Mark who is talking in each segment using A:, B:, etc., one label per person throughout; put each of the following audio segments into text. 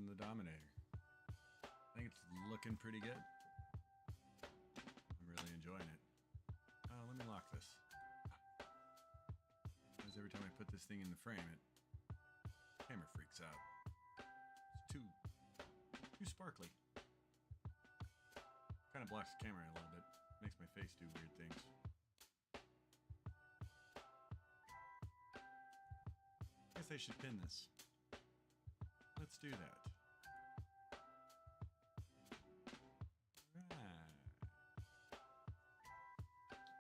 A: building the Dominator. I think it's looking pretty good. I'm really enjoying it. Oh, let me lock this. Because every time I put this thing in the frame, the camera freaks out. It's too sparkly. Kind of blocks the camera a little bit. Makes my face do weird things. I guess I should pin this. Let's do that. Right.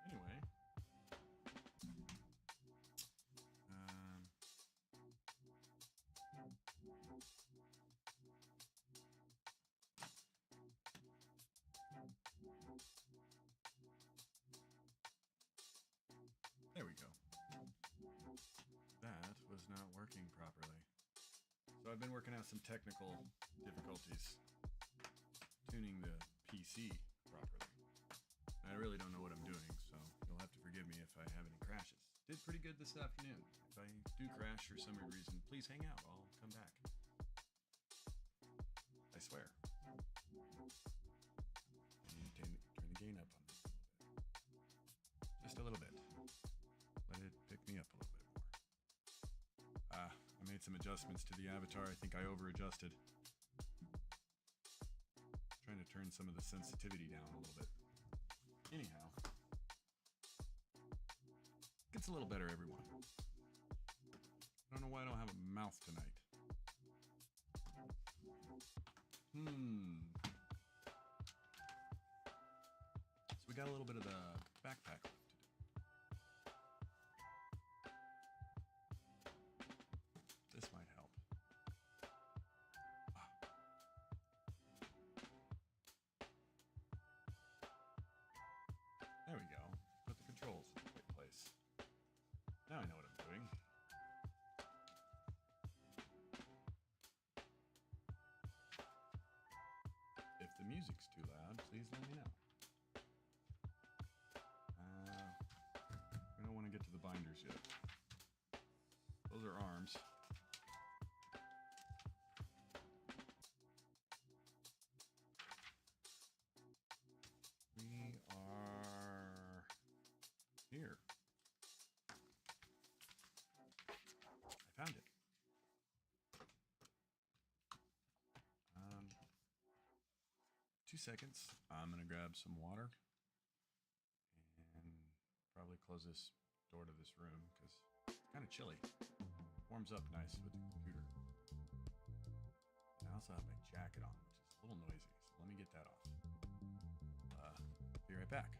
A: Anyway. There we go. That was not working properly. So I've been working out some technical difficulties tuning the PC properly. I really don't know what I'm doing, so you'll have to forgive me if I have any crashes. Did pretty good this afternoon. If I do crash for some reason, please hang out. I'll come back. I swear. I need to turn the gain up on this a little bit. Just a little bit. Let it pick me up a little bit more. I made some adjustments to the avatar. I think I over-adjusted. Trying to turn some of the sensitivity down a little bit. Anyhow. Gets a little better, everyone. I don't know why I don't have a mouth tonight. So we got a little bit of the backpack left to do. This might help. There we go. Put the controls in the right place. Now I know what I'm doing. If the music's too loud, please let me know. We don't want to get to the binders yet. Those are arms. We are here. I found it. 2 seconds. I'm gonna grab some water and probably close this door to this room because it's kind of chilly. Warms up nice with the computer. And I also have my jacket on, which is a little noisy, so let me get that off. Be right back.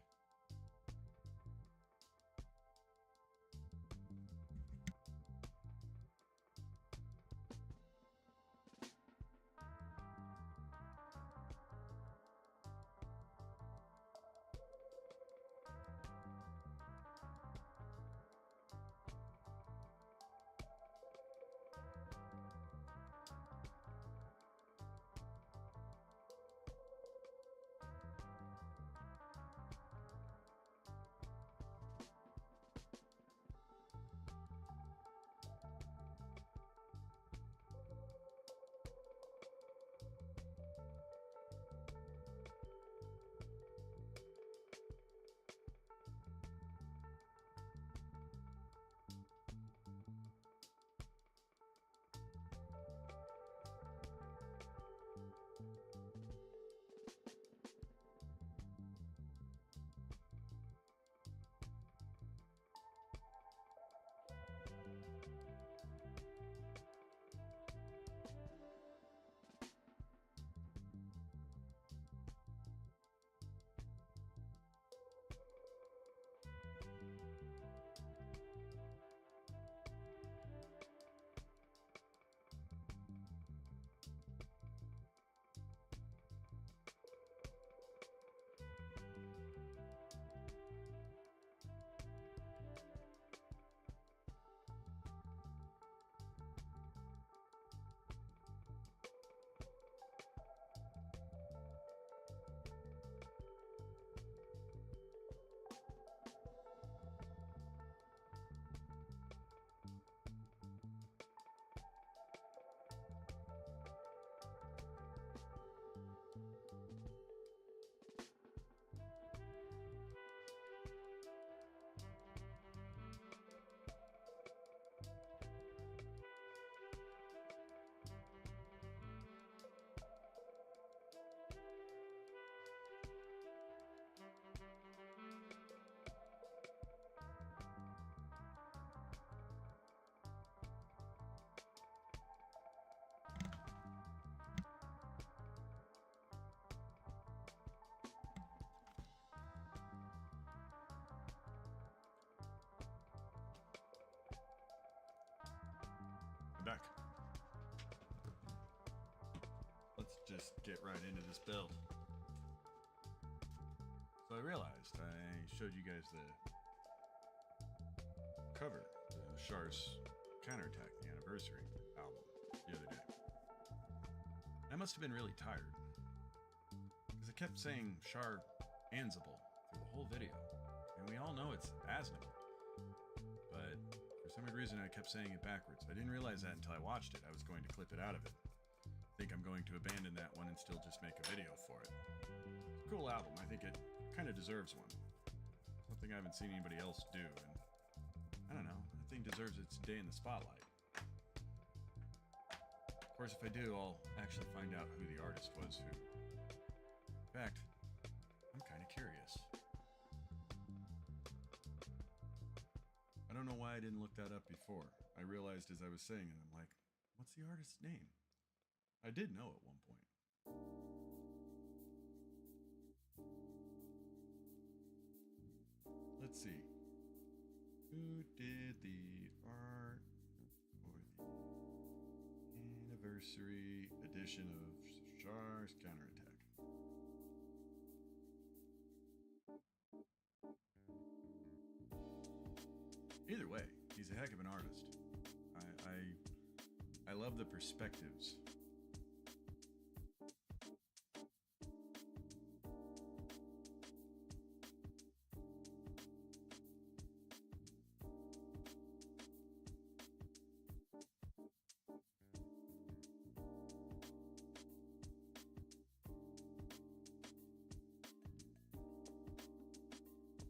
A: back. Let's just get right into this build. So I realized I showed you guys the cover, the Char's Counterattack, the anniversary album, the other day. I must have been really tired, because I kept saying Char Ansible through the whole video, and we all know it's Asnable. But for some weird reason I kept saying it backwards. I didn't realize that until I watched it. I was going to clip it out of it. I think I'm going to abandon that one and still just make a video for it. It's a cool album. I think it kind of deserves one. Something I haven't seen anybody else do, and I don't know, that thing deserves its day in the spotlight. Of course, if I do, I'll actually find out who the artist was who... In fact, I'm kind of curious. I don't know why I didn't look that up before. I realized as I was saying it, I'm like, what's the artist's name? I did know at one point. Let's see. Who did the art for the anniversary edition of Char's Counterattack? Either way, he's a heck of an artist. I love the perspectives.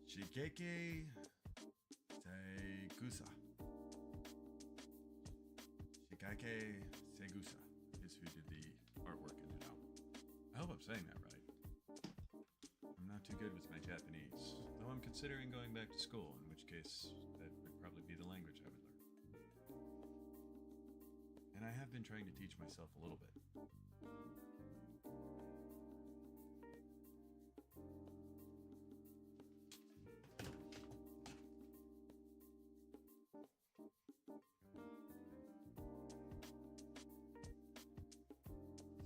A: Shigeki Segusa. Shigeki Segusa is who did the artwork in it out. I hope I'm saying that right. I'm not too good with my Japanese, though I'm considering going back to school, in which case that would probably be the language I would learn. And I have been trying to teach myself a little bit.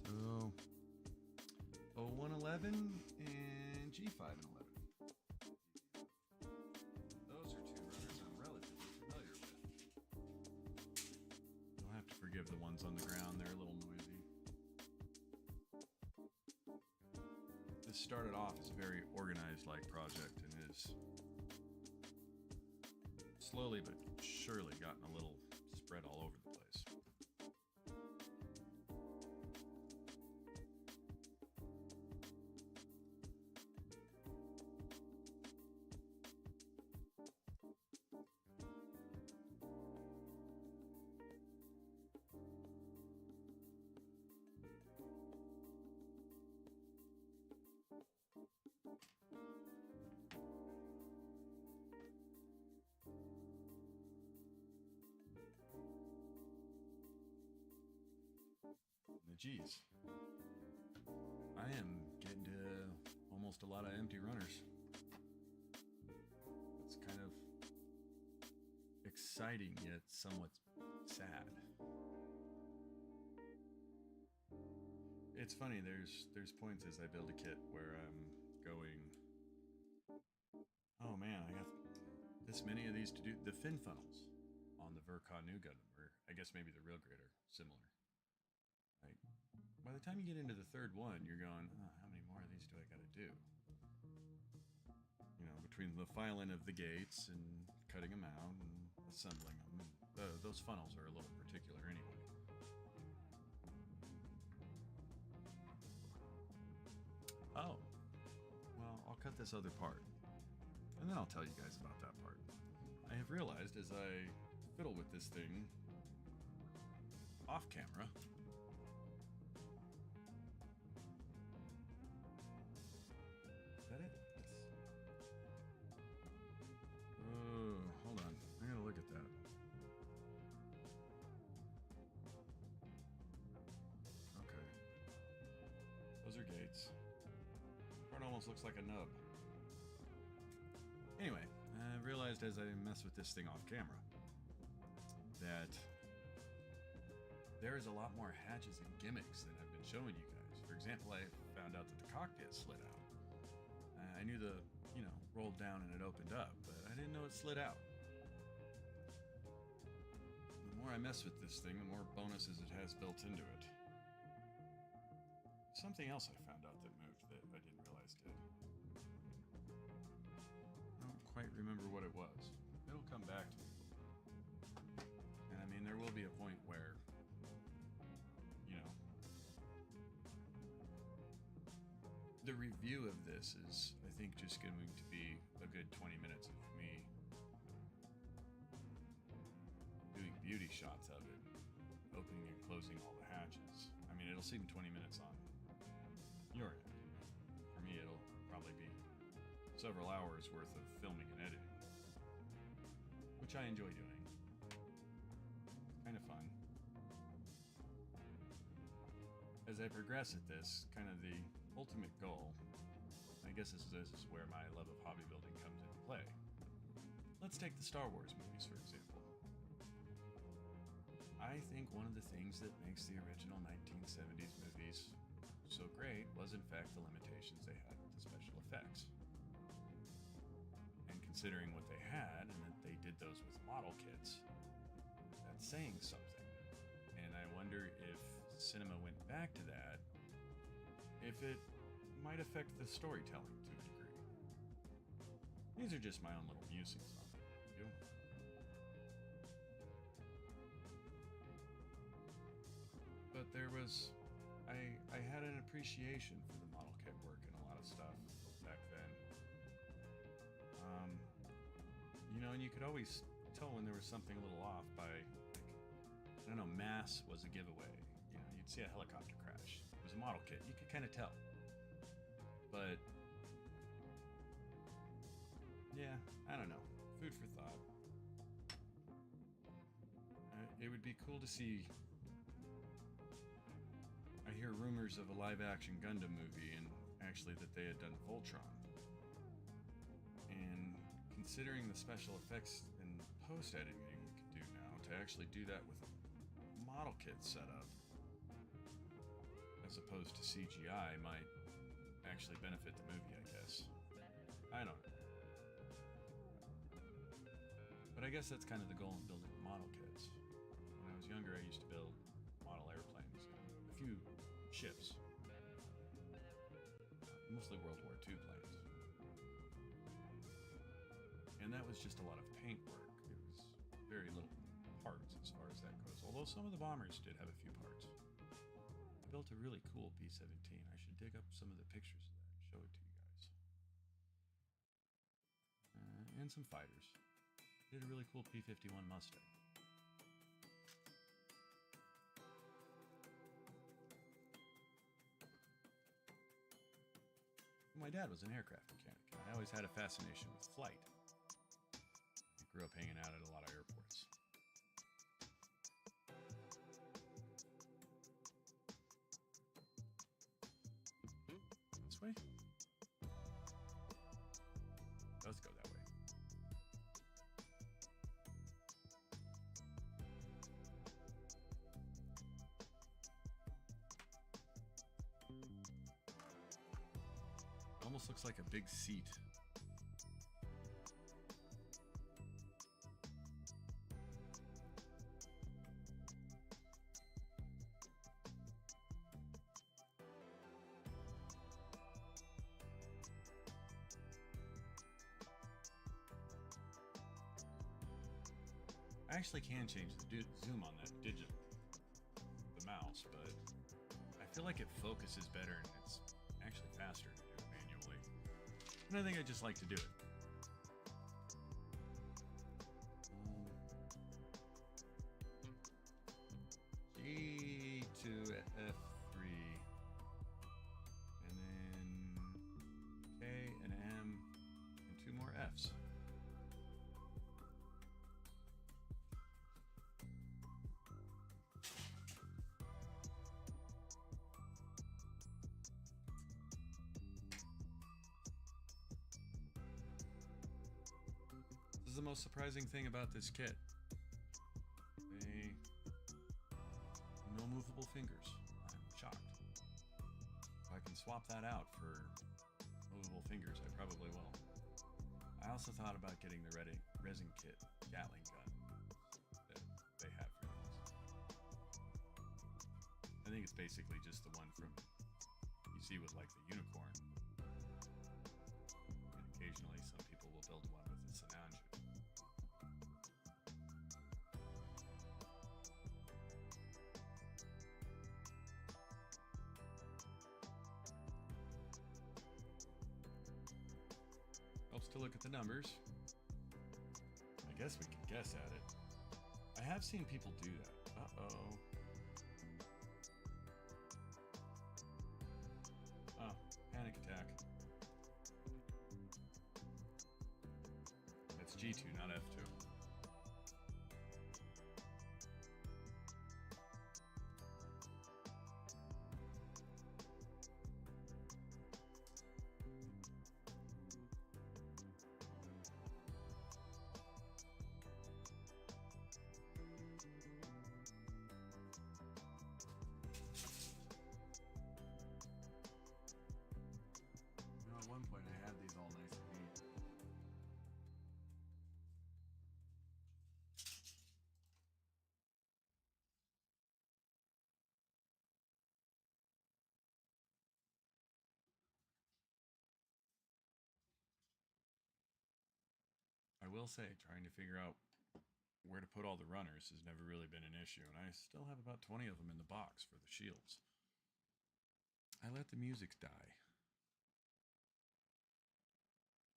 A: So, 0111 and G5 and 11. Those are two runners I'm relatively familiar with. You'll have to forgive the ones on the ground, they're a little noisy. This started off as a very organized-like project and is slowly but surely gotten a little spread all over the place. Geez, I am getting to almost a lot of empty runners. It's kind of exciting yet somewhat sad. It's funny, there's points as I build a kit where I'm going, oh man, I have this many of these to do. The fin funnels on the Vercon new gun, or I guess maybe the Real Grid are similar. Like, by the time you get into the third one, you're going, oh, how many more of these do I got to do? You know, between the filing of the gates and cutting them out and assembling them. And those funnels are a little particular anyway. Oh, well, I'll cut this other part, and then I'll tell you guys about that part. I have realized as I fiddle with this thing off camera, hold on. I gotta look at that. Okay. Those are gates. Part almost looks like a nub. Anyway, I realized as I mess with this thing off camera that there's a lot more hatches and gimmicks than I've been showing you guys. For example, I found out that the cockpit slid out. I knew the, rolled down and it opened up, but I didn't know it slid out. The more I mess with this thing, the more bonuses it has built into it. Something else I found out that moved that I didn't realize did. I don't quite remember what it was. It'll come back to me. And I mean, there will be a point where, the review of this is, I think, just going to be a good 20 minutes of me doing beauty shots of it, opening and closing all the hatches. I mean, it'll seem 20 minutes on your end. For me, it'll probably be several hours worth of filming and editing, which I enjoy doing. Kind of fun. As I progress at this, kind of the ultimate goal, I guess this is where my love of hobby building comes into play. Let's take the Star Wars movies, for example. I think one of the things that makes the original 1970s movies so great was, in fact, the limitations they had with the special effects. And considering what they had, and that they did those with model kits, that's saying something. And I wonder if cinema went back to that, if it might affect the storytelling to a degree. These are just my own little musings on the review. But there was, I had an appreciation for the model kit work and a lot of stuff back then. And you could always tell when there was something a little off by, I don't know, mass was a giveaway. You'd see a helicopter crash. It was a model kit. You could kind of tell. But, yeah, I don't know. Food for thought. It would be cool to see. I hear rumors of a live-action Gundam movie, and actually that they had done Voltron. And considering the special effects and post-editing you can do now, to actually do that with a model kit setup, as opposed to CGI, might actually benefit the movie, I guess. I don't know. But I guess that's kind of the goal in building model kits. When I was younger, I used to build model airplanes, a few ships, mostly World War II planes. And that was just a lot of paint work. It was very little parts as far as that goes, although some of the bombers did have a few parts. I built a really cool B-17. I should dig up some of the pictures of that and show it to you guys. And some fighters. Did a really cool P-51 Mustang. My dad was an aircraft mechanic, and I always had a fascination with flight. I grew up hanging out at a lot of airports. This way? Let's go that way. Almost looks like a big seat. I actually can change the zoom on that the mouse, but I feel like it focuses better and it's actually faster to do it manually. And I think I just like to do it. G to F3, and then K and M, and 2 more Fs. This is the most surprising thing about this kit. They fingers. I'm shocked. If I can swap that out for movable fingers, I probably will. I also thought about getting the resin kit Gatling gun that they have for these. I think it's basically just the one from you see with like the unicorn. And occasionally some people will build one with the Sinanju. Helps to look at the numbers. I guess we could guess at it. I have seen people do that. Uh-oh. Oh, panic attack. That's G2, not F2. At one point I had these all nice and neat. I will say, trying to figure out where to put all the runners has never really been an issue, and I still have about 20 of them in the box for the shields. I let the music die.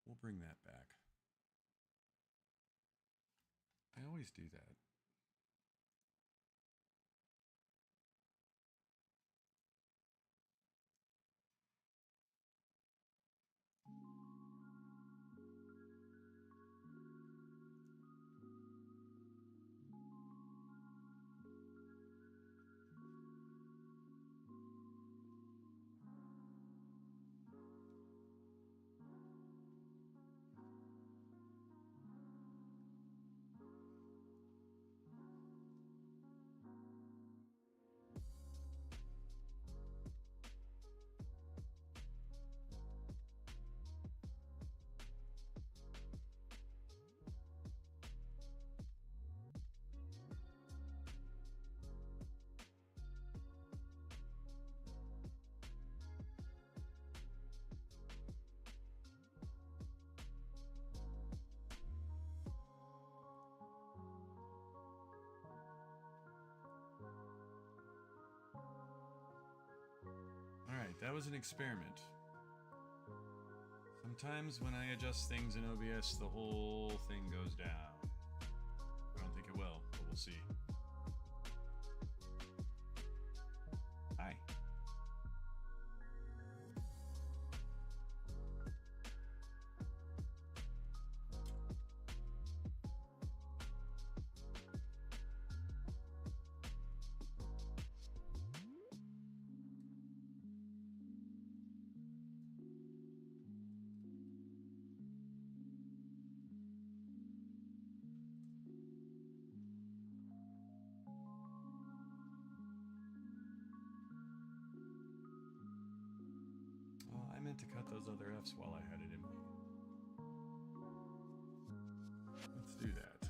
A: We'll bring that back. I always do that. Alright, that was an experiment. Sometimes when I adjust things in OBS, the whole thing goes down. I don't think it will, but we'll see. Hi. I meant to cut those other Fs while I had it in me. Let's do that.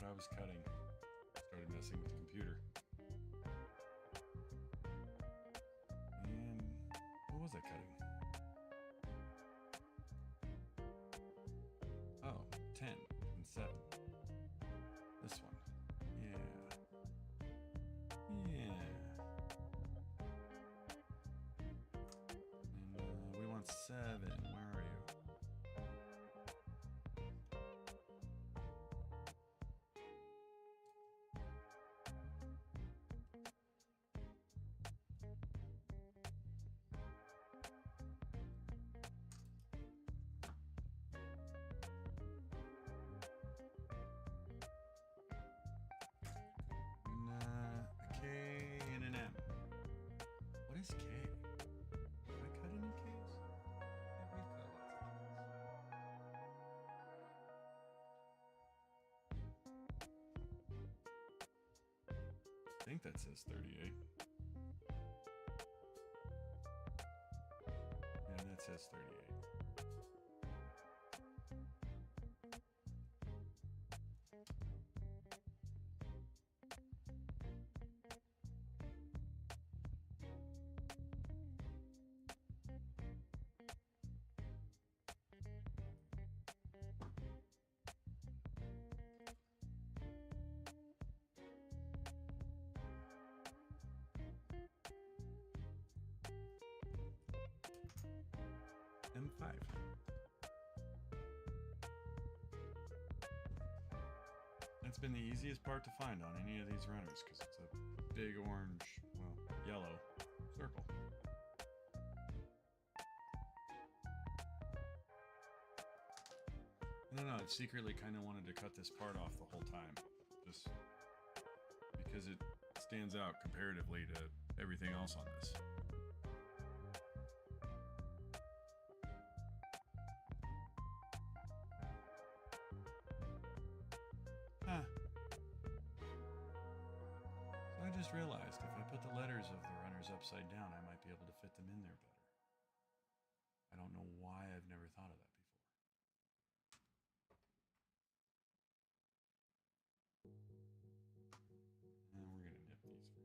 A: I was cutting. Started messing with the computer. And what was I cutting? Oh, 10 and 7. This one. Yeah. And we want 7. Where are you? A K and an M. What is K? Did I cut any Ks? Yeah, we've cut lots of Ks. I think that says 38. Yeah, that says 38. M5. That's been the easiest part to find on any of these runners because it's a big orange, well, yellow circle. I don't know, I secretly kind of wanted to cut this part off the whole time, just because it stands out comparatively to everything else on this. So I just realized if I put the letters of the runners upside down, I might be able to fit them in there better. I don't know why I've never thought of that before. And we're going to nip these first.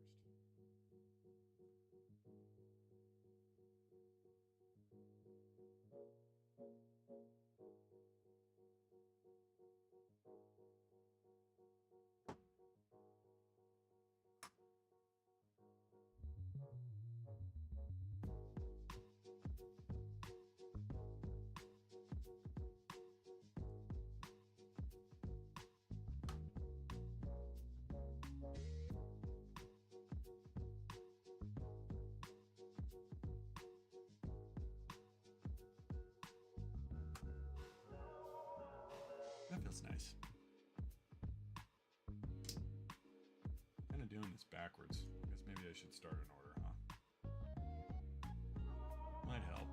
A: That feels nice. Kind of doing this backwards. I guess maybe I should start in order, huh? Might help.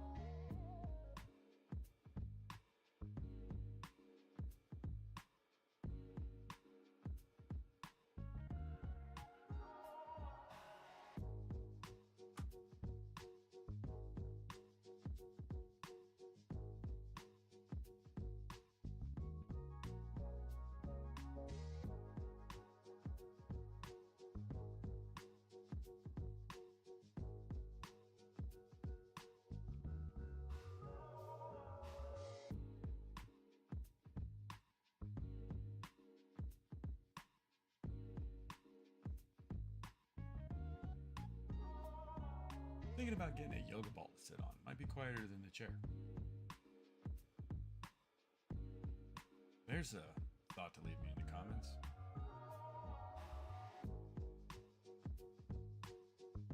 A: Thinking about getting a yoga ball to sit on. Might be quieter than the chair. There's a thought to leave me in the comments.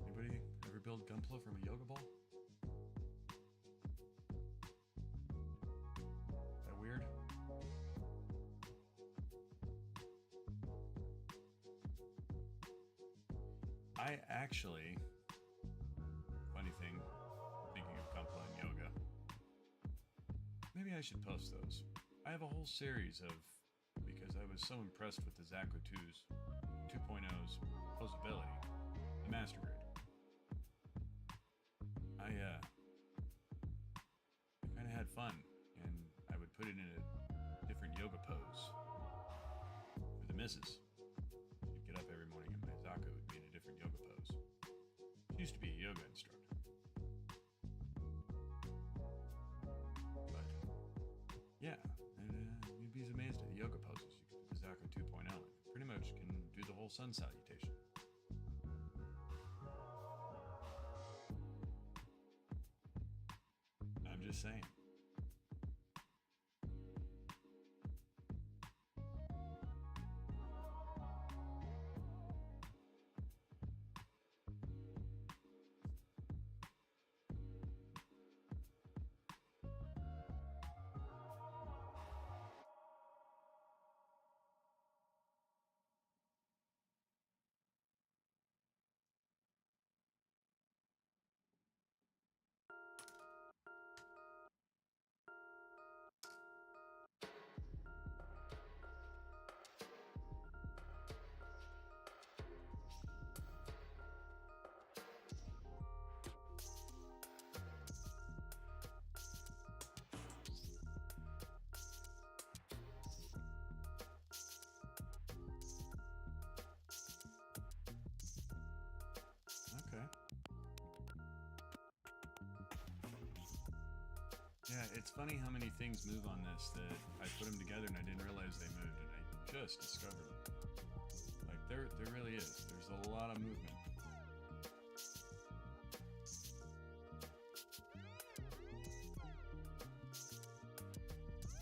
A: Anybody ever build Gunpla from a yoga ball? Is that weird? I actually, funny thing, thinking of Gunpla and yoga, maybe I should post those. I have a whole series of, because I was so impressed with the Zakko 2.0's posability, the Master Grade. I kind of had fun, and I would put it in a different yoga pose for the misses. I'd get up every morning and Mayzaka would be in a different yoga pose. She used to be a yoga instructor. But yeah, you'd be amazed at the yoga poses. You can do Mayzaka 2.0 and pretty much can do the whole sun salutation. I'm just saying. Okay. Yeah, it's funny how many things move on this that I put them together and I didn't realize they moved, and I just discovered them. Like, there really is. There's a lot of movement.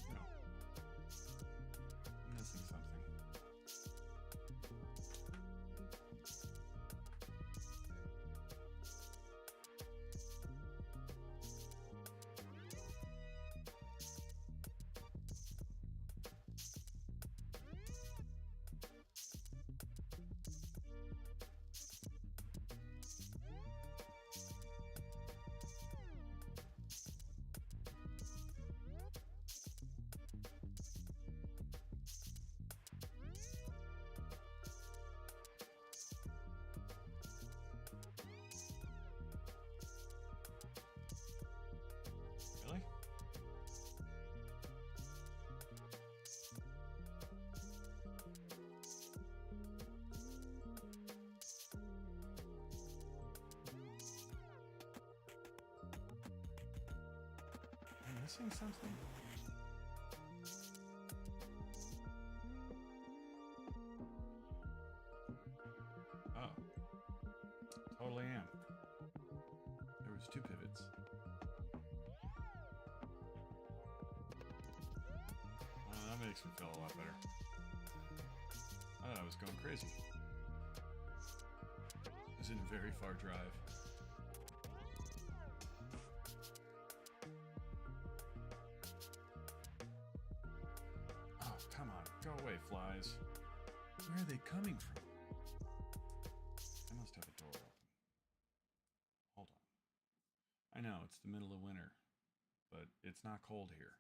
A: No. I'm missing something. Really? Am I missing something? Oh, totally am. There was 2 pivots. That makes me feel a lot better. I thought I was going crazy. This isn't a very far drive. Oh, come on. Go away, flies. Where are they coming from? I must have a door open. Hold on. I know, it's the middle of winter, but it's not cold here.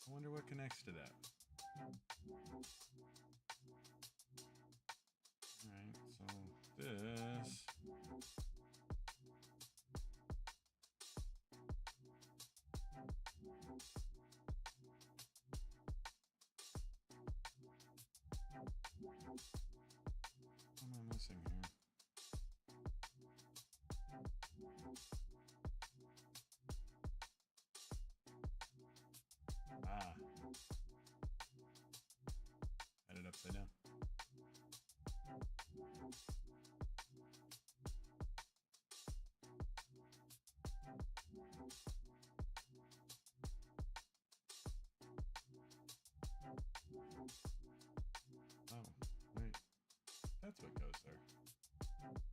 A: I wonder what connects to that. Alright, so this... What am I missing here? Ah.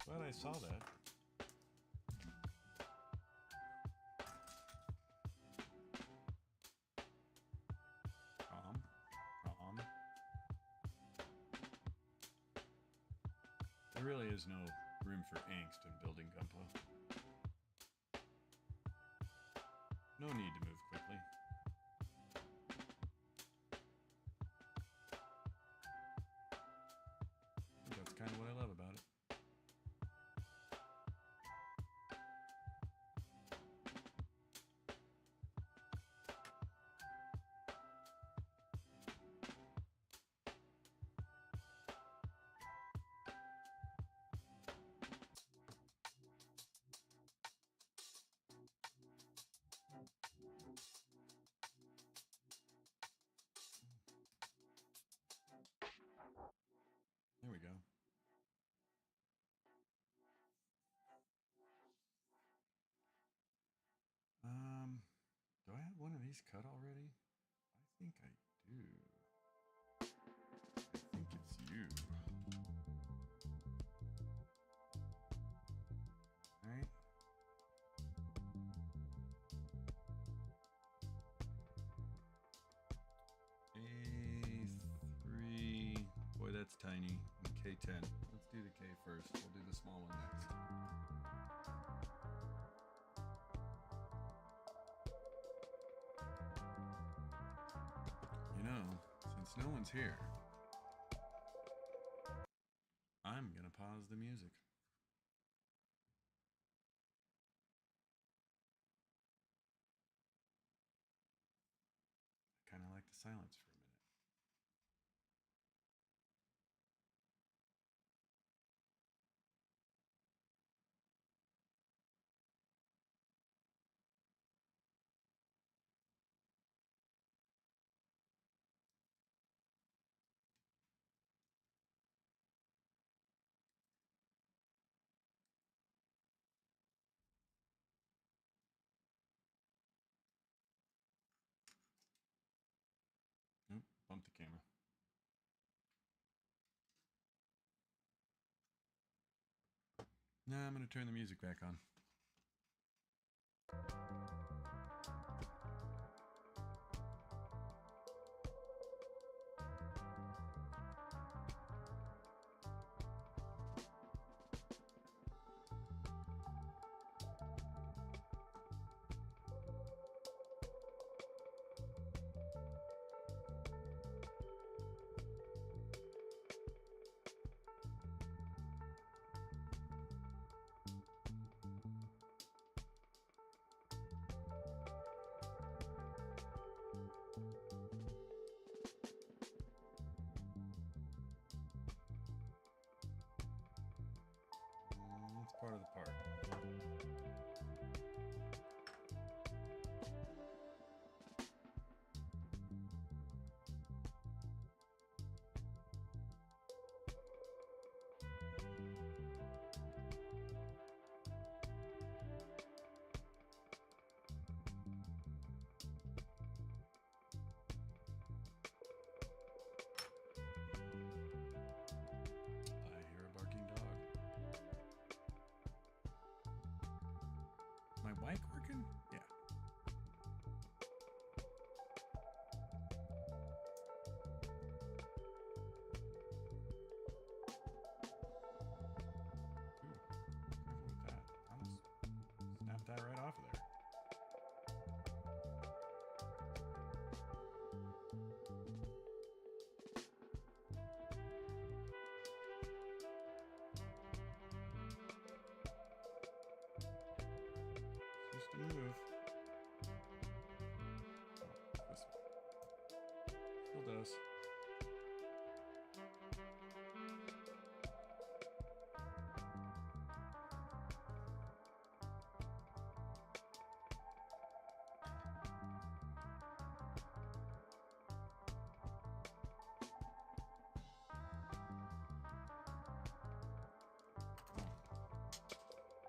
A: Glad I saw that. Calm. Calm. There really is no room for angst in building Gunpla. No need to move quickly. I think that's kind of what I love about it. There we go. Do I have one of these cut already? I think I do. I think it's you. All right. A3. Boy, that's tiny. K10. Let's do the K first. We'll do the small one next. You know, since no one's here, I'm gonna pause the music. I kind of like the silence for a minute. Oop, bumped the camera. Now I'm gonna turn the music back on. It's part of the part. I hear a barking dog. My mic working? Yeah. Ooh, careful with that. Almost snapped that right off of there. Used to move. Oh, this still does.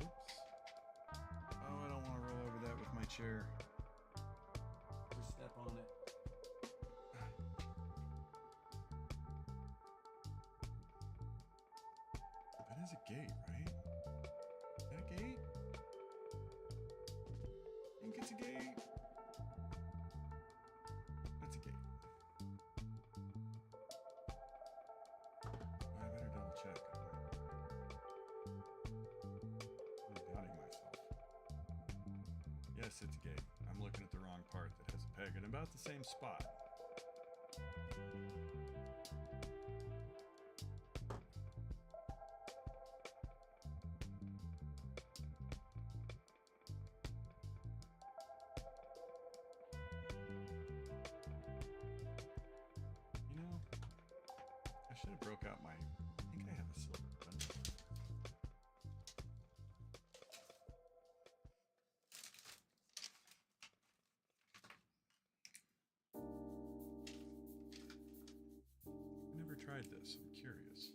A: Oops. Oh, I don't want to roll over that with my chair. Or step on it. That is a gate, right? It's a gate. That's a gate. I better double check. I'm doubting myself. Yes, it's a gate. I'm looking at the wrong part that has a peg in about the same spot. I should have broke out my, I think I have a silver button. I never tried this, I'm curious.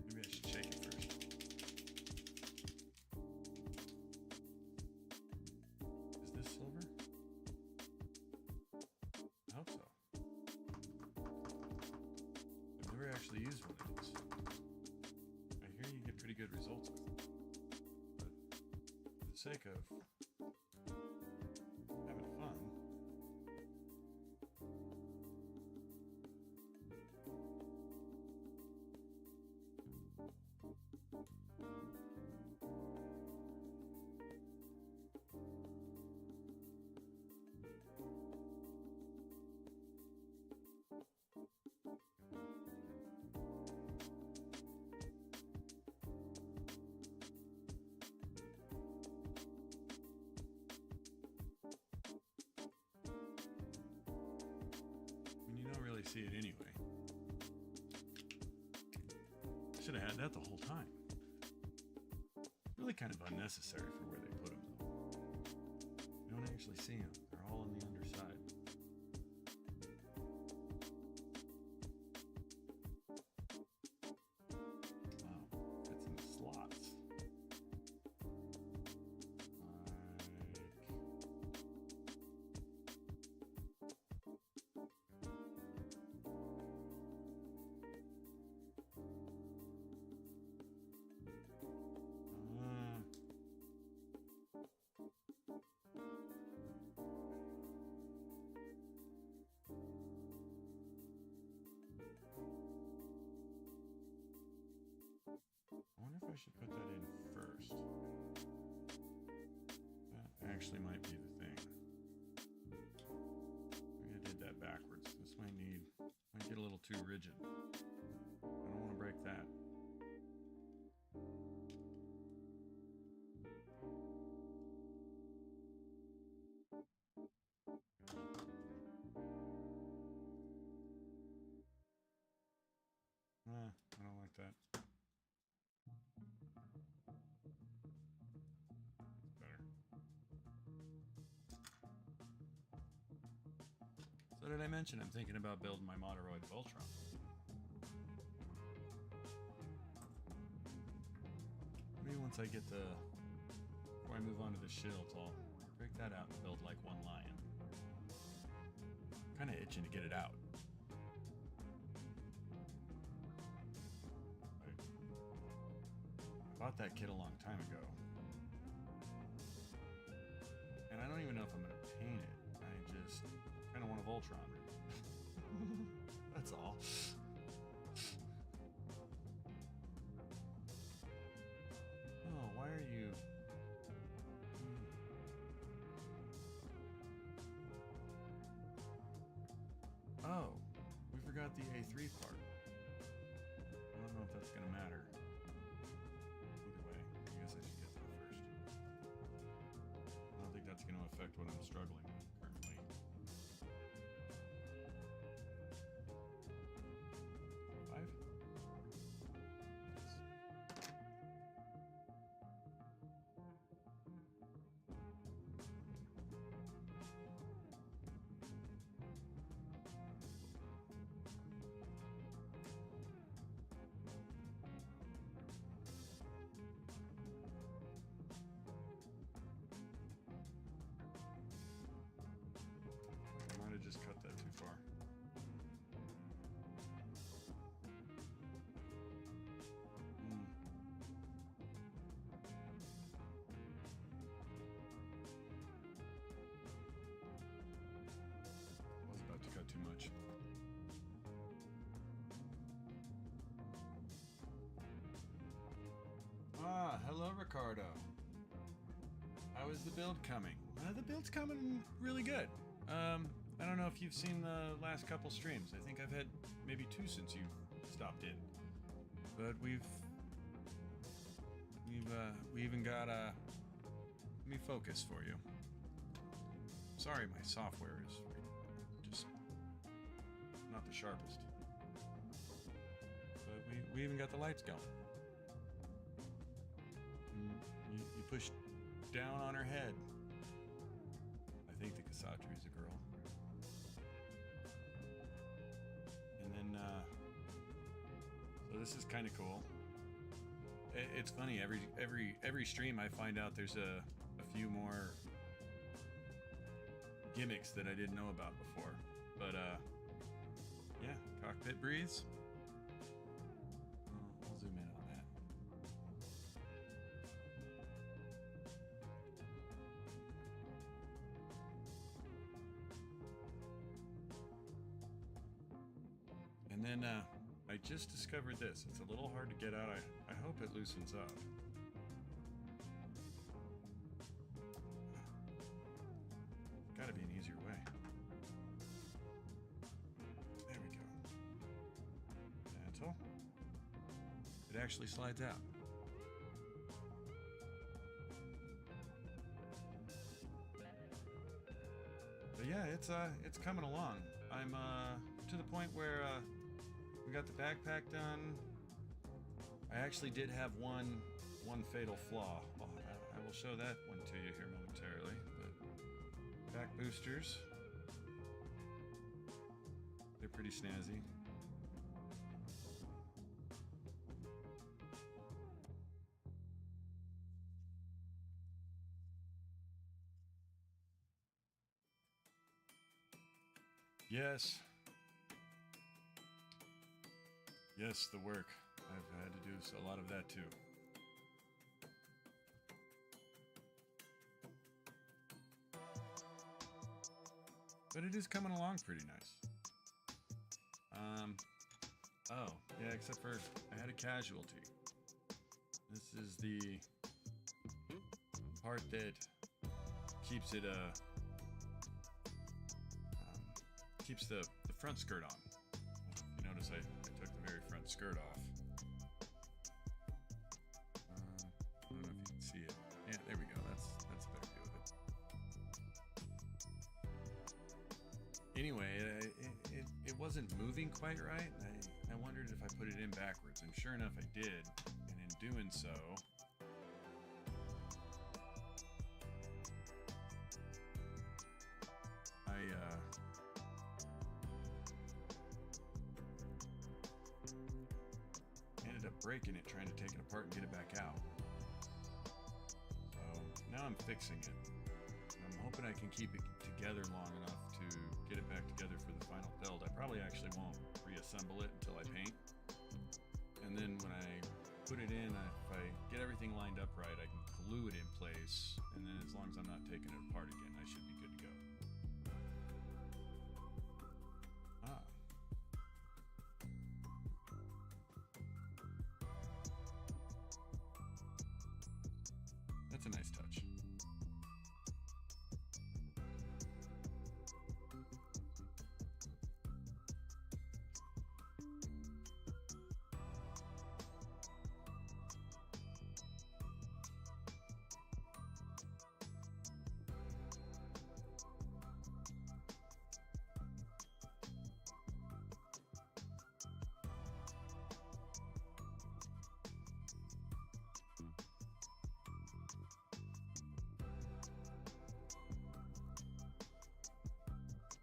A: Maybe I should shake it first. Is this silver? I hope so. I've never actually used one of these. I hear you get pretty good results with them. But for the sake of having fun, you don't really see it anyway. Should have had that the whole time. Really kind of unnecessary for where they put them, though. You don't actually see them. They're all on the underside. Wow, fits in the slots. I wonder if I should put that in first. That actually might be the thing. Maybe I did that backwards. This might get a little too rigid. I don't want to break that. I don't like that. Better. So did I mention I'm thinking about building my Moderoid Voltron? Maybe once I get before I move on to the shields, I'll break that out and build like one lion. Kind of itching to get it out. I bought that kit a long time ago. And I don't even know if I'm going to paint it. I just kind of want a Voltron. That's all. Oh, why are you... Oh, we forgot the A3 part. I don't know if that's going to matter. Either way, I guess I should get that first. I don't think that's going to affect what I'm struggling with currently. Five? Hello, Ricardo. How is the build coming? The build's coming really good. I don't know if you've seen the last couple streams. I think I've had maybe 2 since you stopped in. But we even got let me focus for you. Sorry, my software is just not the sharpest. But we even got the lights going. You push down on her head. I think the Kasatri is a girl. And then, so this is kind of cool. It's funny, every stream I find out there's a few more gimmicks that I didn't know about before. But, yeah, cockpit breeze. I'll zoom in on that. And then I just discovered this. It's a little hard to get out. I hope it loosens up. Gotta be an easier way. There we go. Gentle. It actually slides out. But yeah, it's coming along. I'm to the point where we got the backpack done. I actually did have one fatal flaw. Well, I will show that one to you here momentarily. But back boosters, they're pretty snazzy. Yes. Yes, the work. I've had to do a lot of that too. But it is coming along pretty nice. Oh, yeah, except for I had a casualty. This is the part that keeps it, keeps the front skirt on. You notice I took the very front skirt off. I don't know if you can see it. Yeah, there we go. That's a better view of it. Anyway, it wasn't moving quite right. I wondered if I put it in backwards, and sure enough, I did. And in doing so, ended up breaking it, trying to take it apart and get it back out. So now I'm fixing it. I'm hoping I can keep it together long enough to get it back together for the final build. I probably actually won't reassemble it until I paint. And then when I put it in, if I get everything lined up right, I can glue it in place. And then as long as I'm not taking it apart again, I should be good to go. That's a nice touch.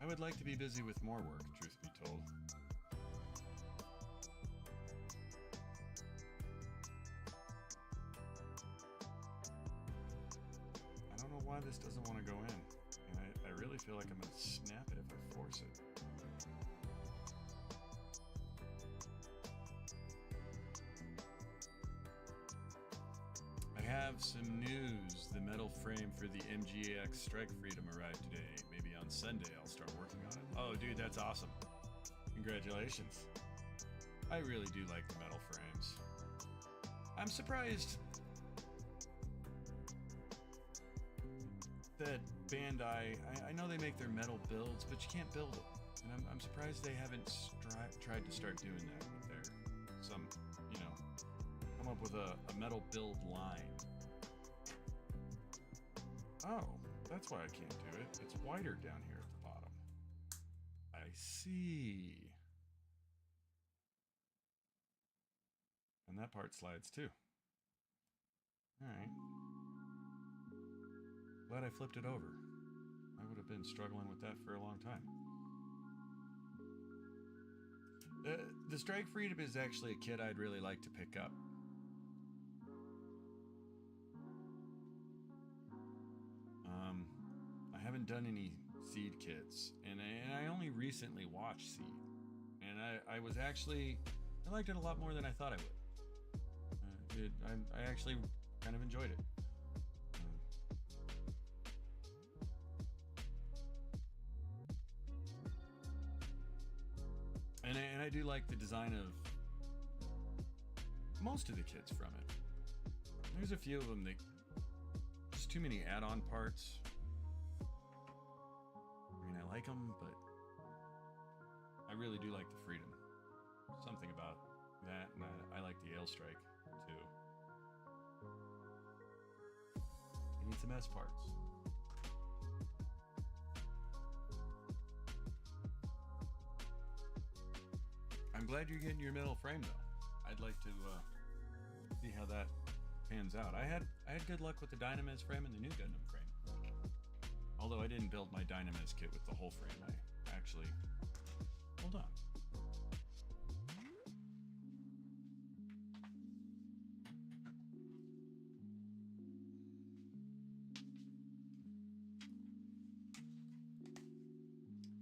A: I would like to be busy with more work, truth be told. I don't know why this doesn't want to go in. And I really feel like I'm going to snap it if I force it. I have some news. The metal frame for the MGX Strike Freedom arrived today. Maybe on Sunday I'll start working on it. Oh, dude, that's awesome. Congratulations. I really do like the metal frames. I'm surprised that Bandai, I know they make their metal builds, but you can't build them. And I'm surprised they haven't tried to start doing that with their, come up with a metal build line. Oh, that's why I can't do it. It's wider down here at the bottom. I see. And that part slides too. Alright. Glad I flipped it over. I would have been struggling with that for a long time. The Strike Freedom is actually a kit I'd really like to pick up. I haven't done any Seed kits, and I only recently watched Seed, and I liked it a lot more than I thought I would. I actually kind of enjoyed it. And I do like the design of most of the kits from it. There's a few of them that just too many add-on parts. I mean, I like them, but I really do like the freedom. Something about that, and I like the Ale Strike too. I need some S parts. I'm glad you're getting your metal frame though. I'd like to see how that pans out. I had good luck with the Dynamiz frame and the new Gundam frame. Although I didn't build my Dynamiz kit with the whole frame. I actually... Hold on.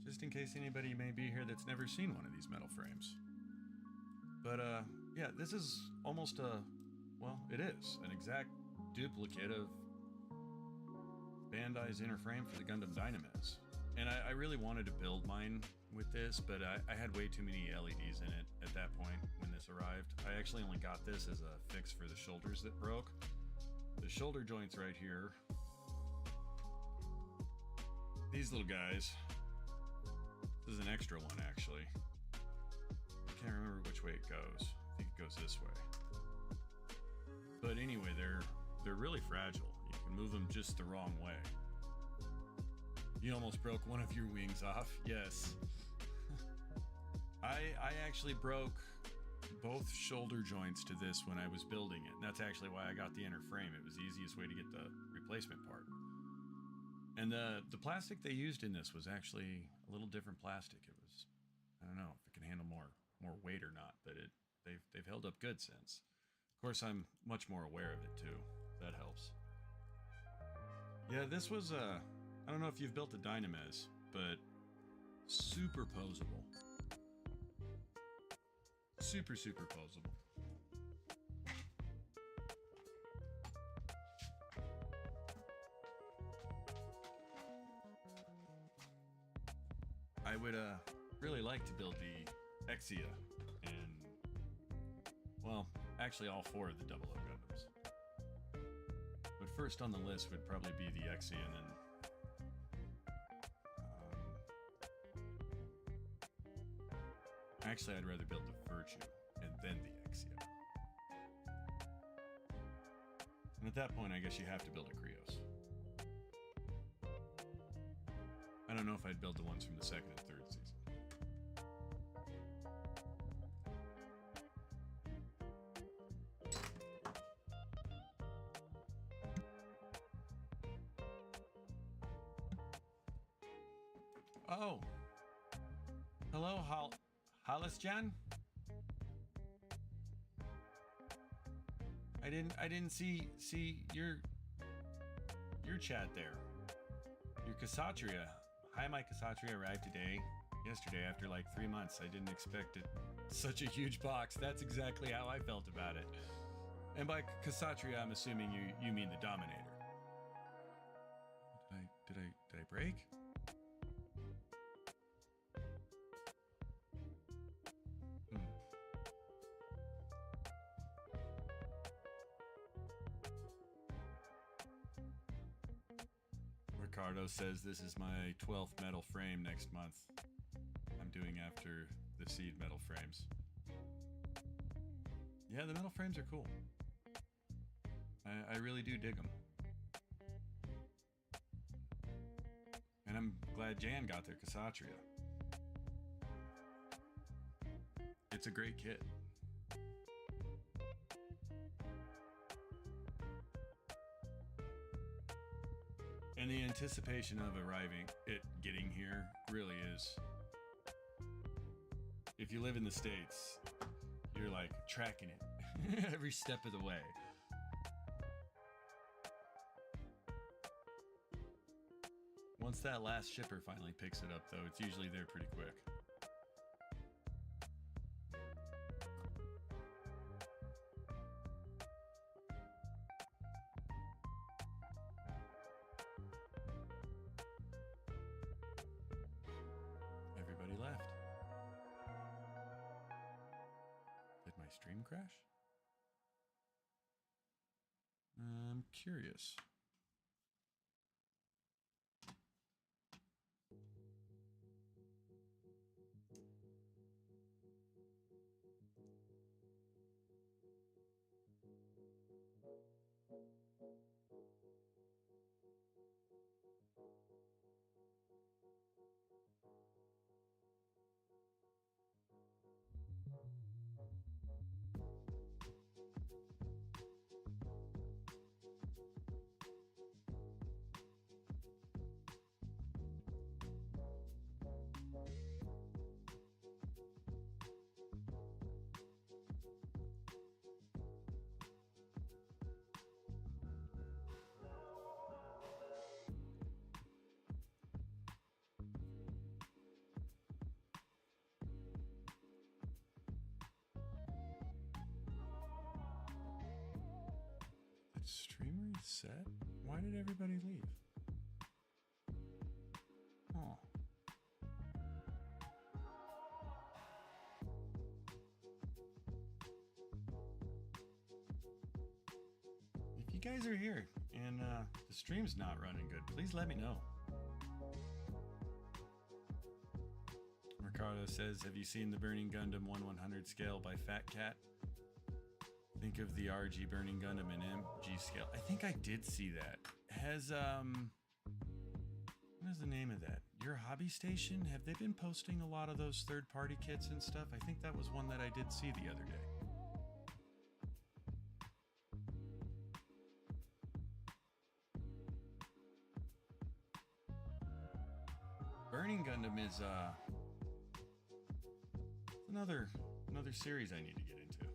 A: Just in case anybody may be here that's never seen one of these metal frames. But yeah, this is almost well, it is an exact duplicate of Bandai's inner frame for the Gundam Dynamiz. And I really wanted to build mine with this, but I had way too many LEDs in it at that point when this arrived. I actually only got this as a fix for the shoulders that broke. The shoulder joints right here. These little guys. This is an extra one, actually. I can't remember which way it goes. I think it goes this way. But anyway, they're really fragile. You can move them just the wrong way. You almost broke one of your wings off. Yes. I actually broke both shoulder joints to this when I was building it. And that's actually why I got the inner frame. It was the easiest way to get the replacement part. And the plastic they used in this was actually a little different plastic. It was, I don't know if it can handle more weight or not, but they've held up good since. Of course, I'm much more aware of it too. That helps. Yeah, this was I don't know if you've built a Dynamiz, but super posable. Super posable. I would really like to build the Exia and, well, actually all four of the 00 Gundams. But first on the list would probably be the Exia and then actually I'd rather build the Virtue and then the Exia. And at that point I guess you have to build a Krios. I don't know if I'd build the ones from the second and third season. Oh. Hello, Hollis-Jan? I didn't see your chat there. Your Kshatriya. Hi, my Kshatriya arrived yesterday after like 3 months. I didn't expect it. Such a huge box. That's exactly how I felt about it. And by Kshatriya, I'm assuming you mean the Dominator. Did I break? Ricardo says this is my 12th metal frame next month. I'm doing after the seed metal frames. Yeah, the metal frames are cool. I really do dig them. And I'm glad Jan got their Cassatria. It's a great kit. And the anticipation of getting here really is. If you live in the States, you're like tracking it every step of the way. Once that last shipper finally picks it up, though, it's usually there pretty quick. Everybody left. Did my stream crash? I'm curious. Stream reset? Why did everybody leave? Oh. If you guys are here and the stream's not running good, please let me know. Ricardo says, have you seen the Burning Gundam 1/100 scale by Fat Cat? Think of the RG Burning Gundam in MG scale. I think I did see that. Has, what is the name of that? Your Hobby Station? Have they been posting a lot of those third-party kits and stuff? I think that was one that I did see the other day. Burning Gundam is, another series I need to get into.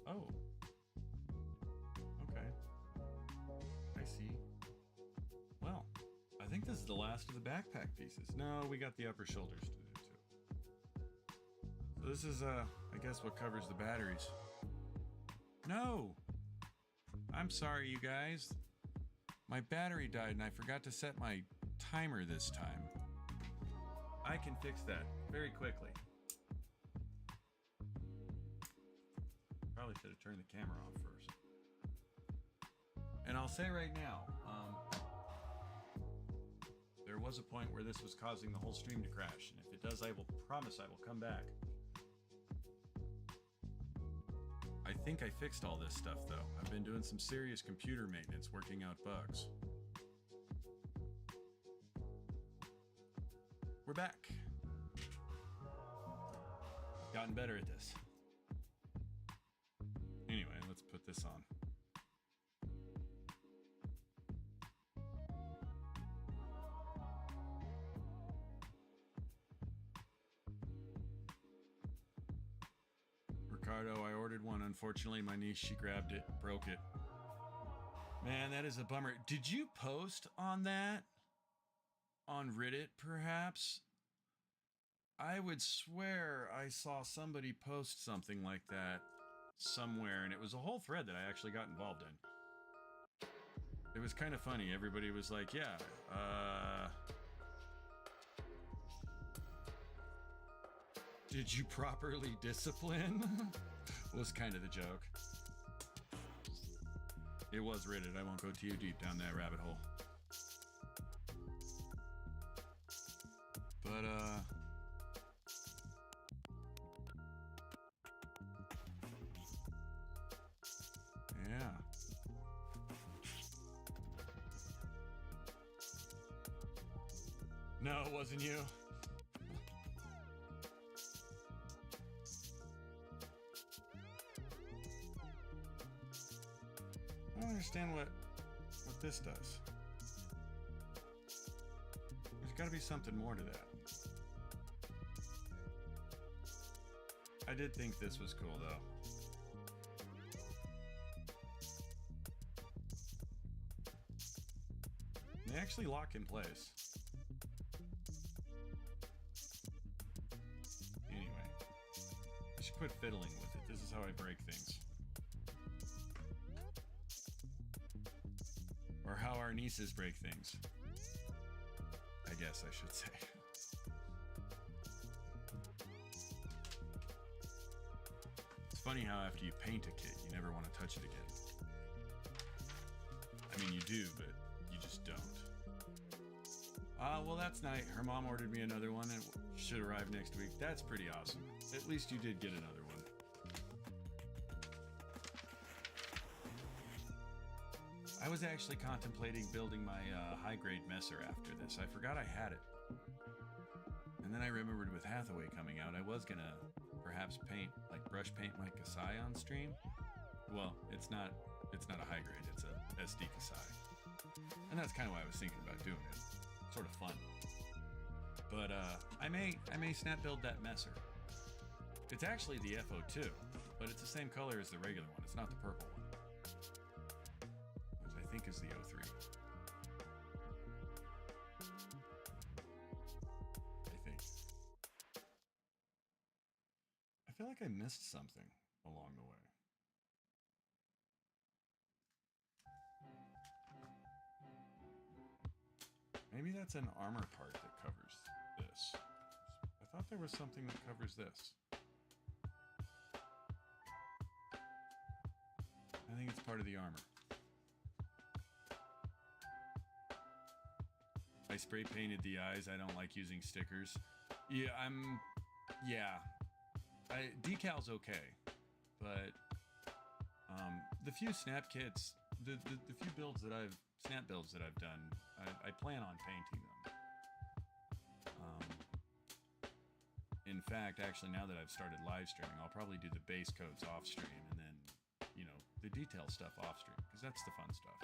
A: Oh. Okay. I see. Well, I think this is the last of the backpack pieces. No, we got the upper shoulders to do too. So this is, I guess what covers the batteries. No! I'm sorry, you guys. My battery died and I forgot to set my timer this time. I can fix that very quickly. Probably should have turned the camera off first. And I'll say right now, there was a point where this was causing the whole stream to crash. And if it does, I will promise I will come back. I think I fixed all this stuff though. I've been doing some serious computer maintenance, working out bugs. We're back. Gotten better at this. Anyway, let's put this on. Ricardo, I ordered one. Unfortunately, my niece, she grabbed it, broke it. Man, that is a bummer. Did you post on that? On Reddit, perhaps? I would swear I saw somebody post something like that somewhere, and it was a whole thread that I actually got involved in. It was kind of funny. Everybody was like, yeah, did you properly discipline? Was kind of the joke. It was Reddit. I won't go too deep down that rabbit hole. But, yeah. No, it wasn't you. I don't understand what this does. There's got to be something more to that. I did think this was cool, though. They actually lock in place. Anyway, I should quit fiddling with it. This is how I break things. Or how our nieces break things. I guess I should say. It's funny how after you paint a kit, you never want to touch it again. I mean, you do, but you just don't. Well, that's nice. Her mom ordered me another one that should arrive next week. That's pretty awesome. At least you did get another one. I was actually contemplating building my high-grade messer after this. I forgot I had it. And then I remembered with Hathaway coming out, I was gonna perhaps paint, like brush paint my Kasai on stream. Well, it's not a high-grade, it's a SD Kasai. And that's kind of why I was thinking about doing it. Sort of fun. But I may snap build that messer. It's actually the FO2, but it's the same color as the regular one. It's not the purple one. Which I think is the 03. I think. I feel like I missed something along the way. Maybe that's an armor part that covers this. I thought there was something that covers this. I think it's part of the armor. I spray painted the eyes. I don't like using stickers. Decal's okay. But the few snap kits, the few snap builds that I've done, I plan on painting them. In fact, actually, now that I've started live streaming, I'll probably do the base coats off stream and then, you know, the detail stuff off stream, because that's the fun stuff.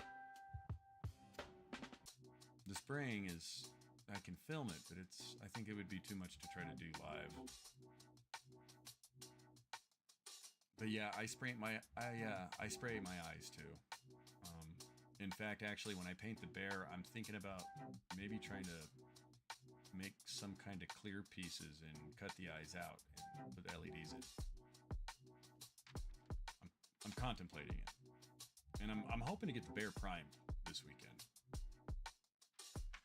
A: The spraying is, I can film it, but I think it would be too much to try to do live. But yeah, I spray my eyes too. In fact, actually, when I paint the bear, I'm thinking about maybe trying to make some kind of clear pieces and cut the eyes out and put LEDs in. I'm contemplating it, and I'm hoping to get the bear primed this weekend.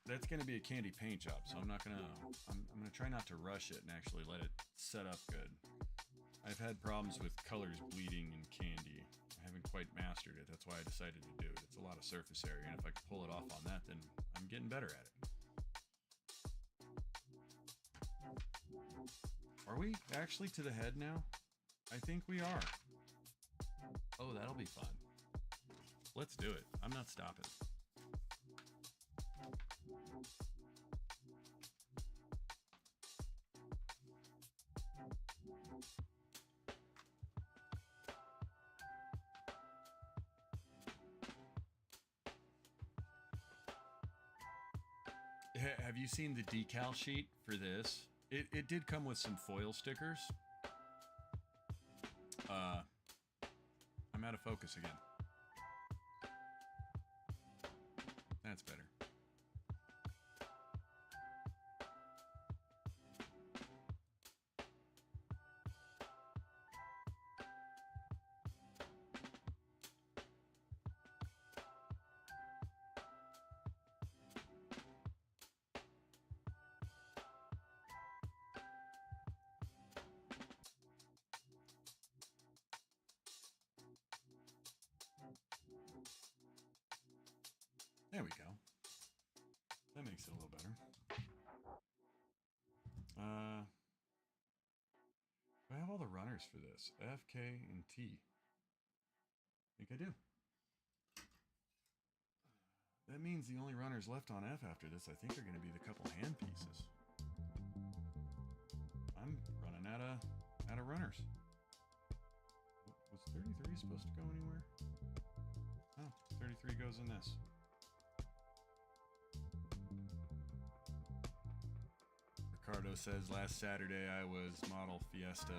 A: That's going to be a candy paint job, so I'm gonna try not to rush it and actually let it set up good. I've had problems with colors bleeding in candy. I haven't quite mastered it. That's why I decided to do it. It's a lot of surface area, and if I can pull it off on that, then I'm getting better at it. Are we actually to the head now? I think we are. Oh, that'll be fun. Let's do it. I'm not stopping. Have you seen the decal sheet for this? It did come with some foil stickers. I'm out of focus again. That's better. There we go. That makes it a little better. runners for this. F, K, and T. I think I do. That means the only runners left on F after this, I think, are going to be the couple hand pieces. I'm running out of runners. Was 33 supposed to go anywhere? Oh, 33 goes in this. Ricardo says, last Saturday I was model Fiesta.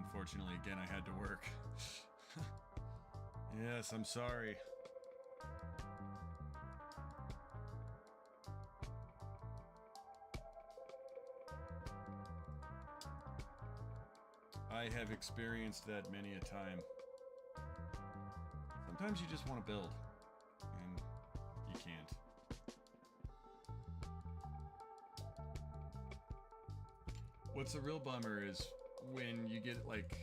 A: Unfortunately, again, I had to work. Yes, I'm sorry. I have experienced that many a time. Sometimes you just want to build, and you can't. What's a real bummer is when you get like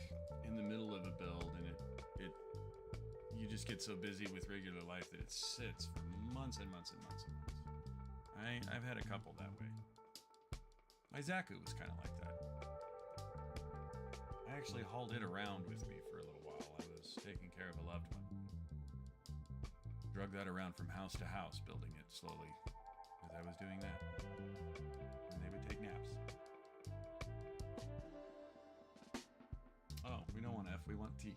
A: in the middle of a build and you just get so busy with regular life that it sits for months and months and months and months. I've had a couple that way. My Zaku was kind of like that. I actually hauled it around with me for a little while. I was taking care of a loved one. Drug that around from house to house, building it slowly as I was doing that. And they would take naps. Oh, we don't want F, we want T.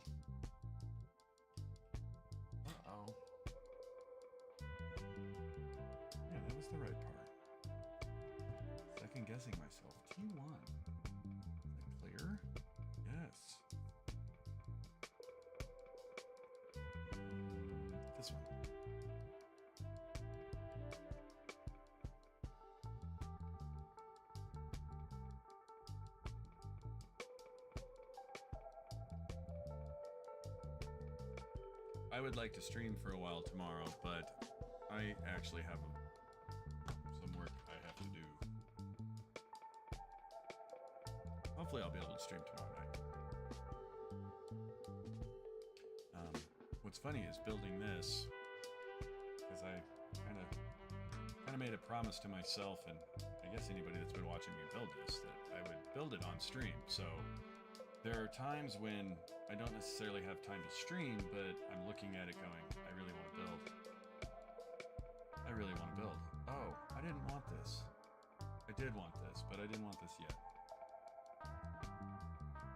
A: Uh-oh. Yeah, that was the right part. Second guessing myself. T1. Is that clear? Yes. This one. I would like to stream for a while tomorrow, but I actually have some work I have to do. Hopefully I'll be able to stream tomorrow night. What's funny is building this, because I kind of made a promise to myself, and I guess anybody that's been watching me build this, that I would build it on stream. So there are times when I don't necessarily have time to stream, but I'm looking at it going, I really want to build. I really want to build. Oh, I didn't want this. I did want this, but I didn't want this yet.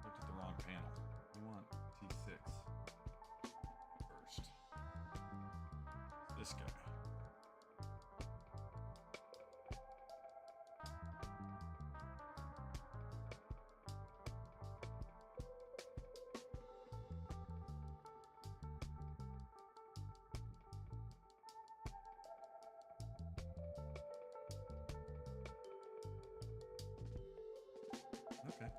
A: Looked at the wrong panel. We want T6 first. This guy. Okay.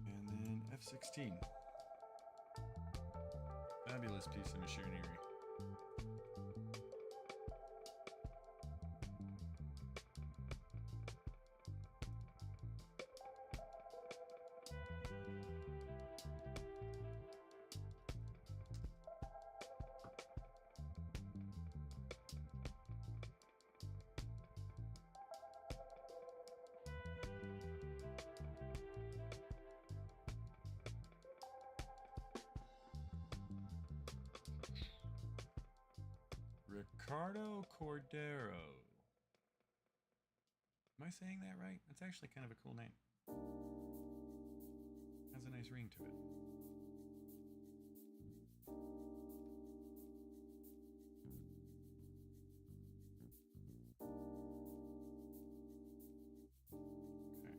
A: And then F-16. Fabulous piece of machinery. Ricardo Cordero. Am I saying that right? That's actually kind of a cool name. Has a nice ring to it. Okay.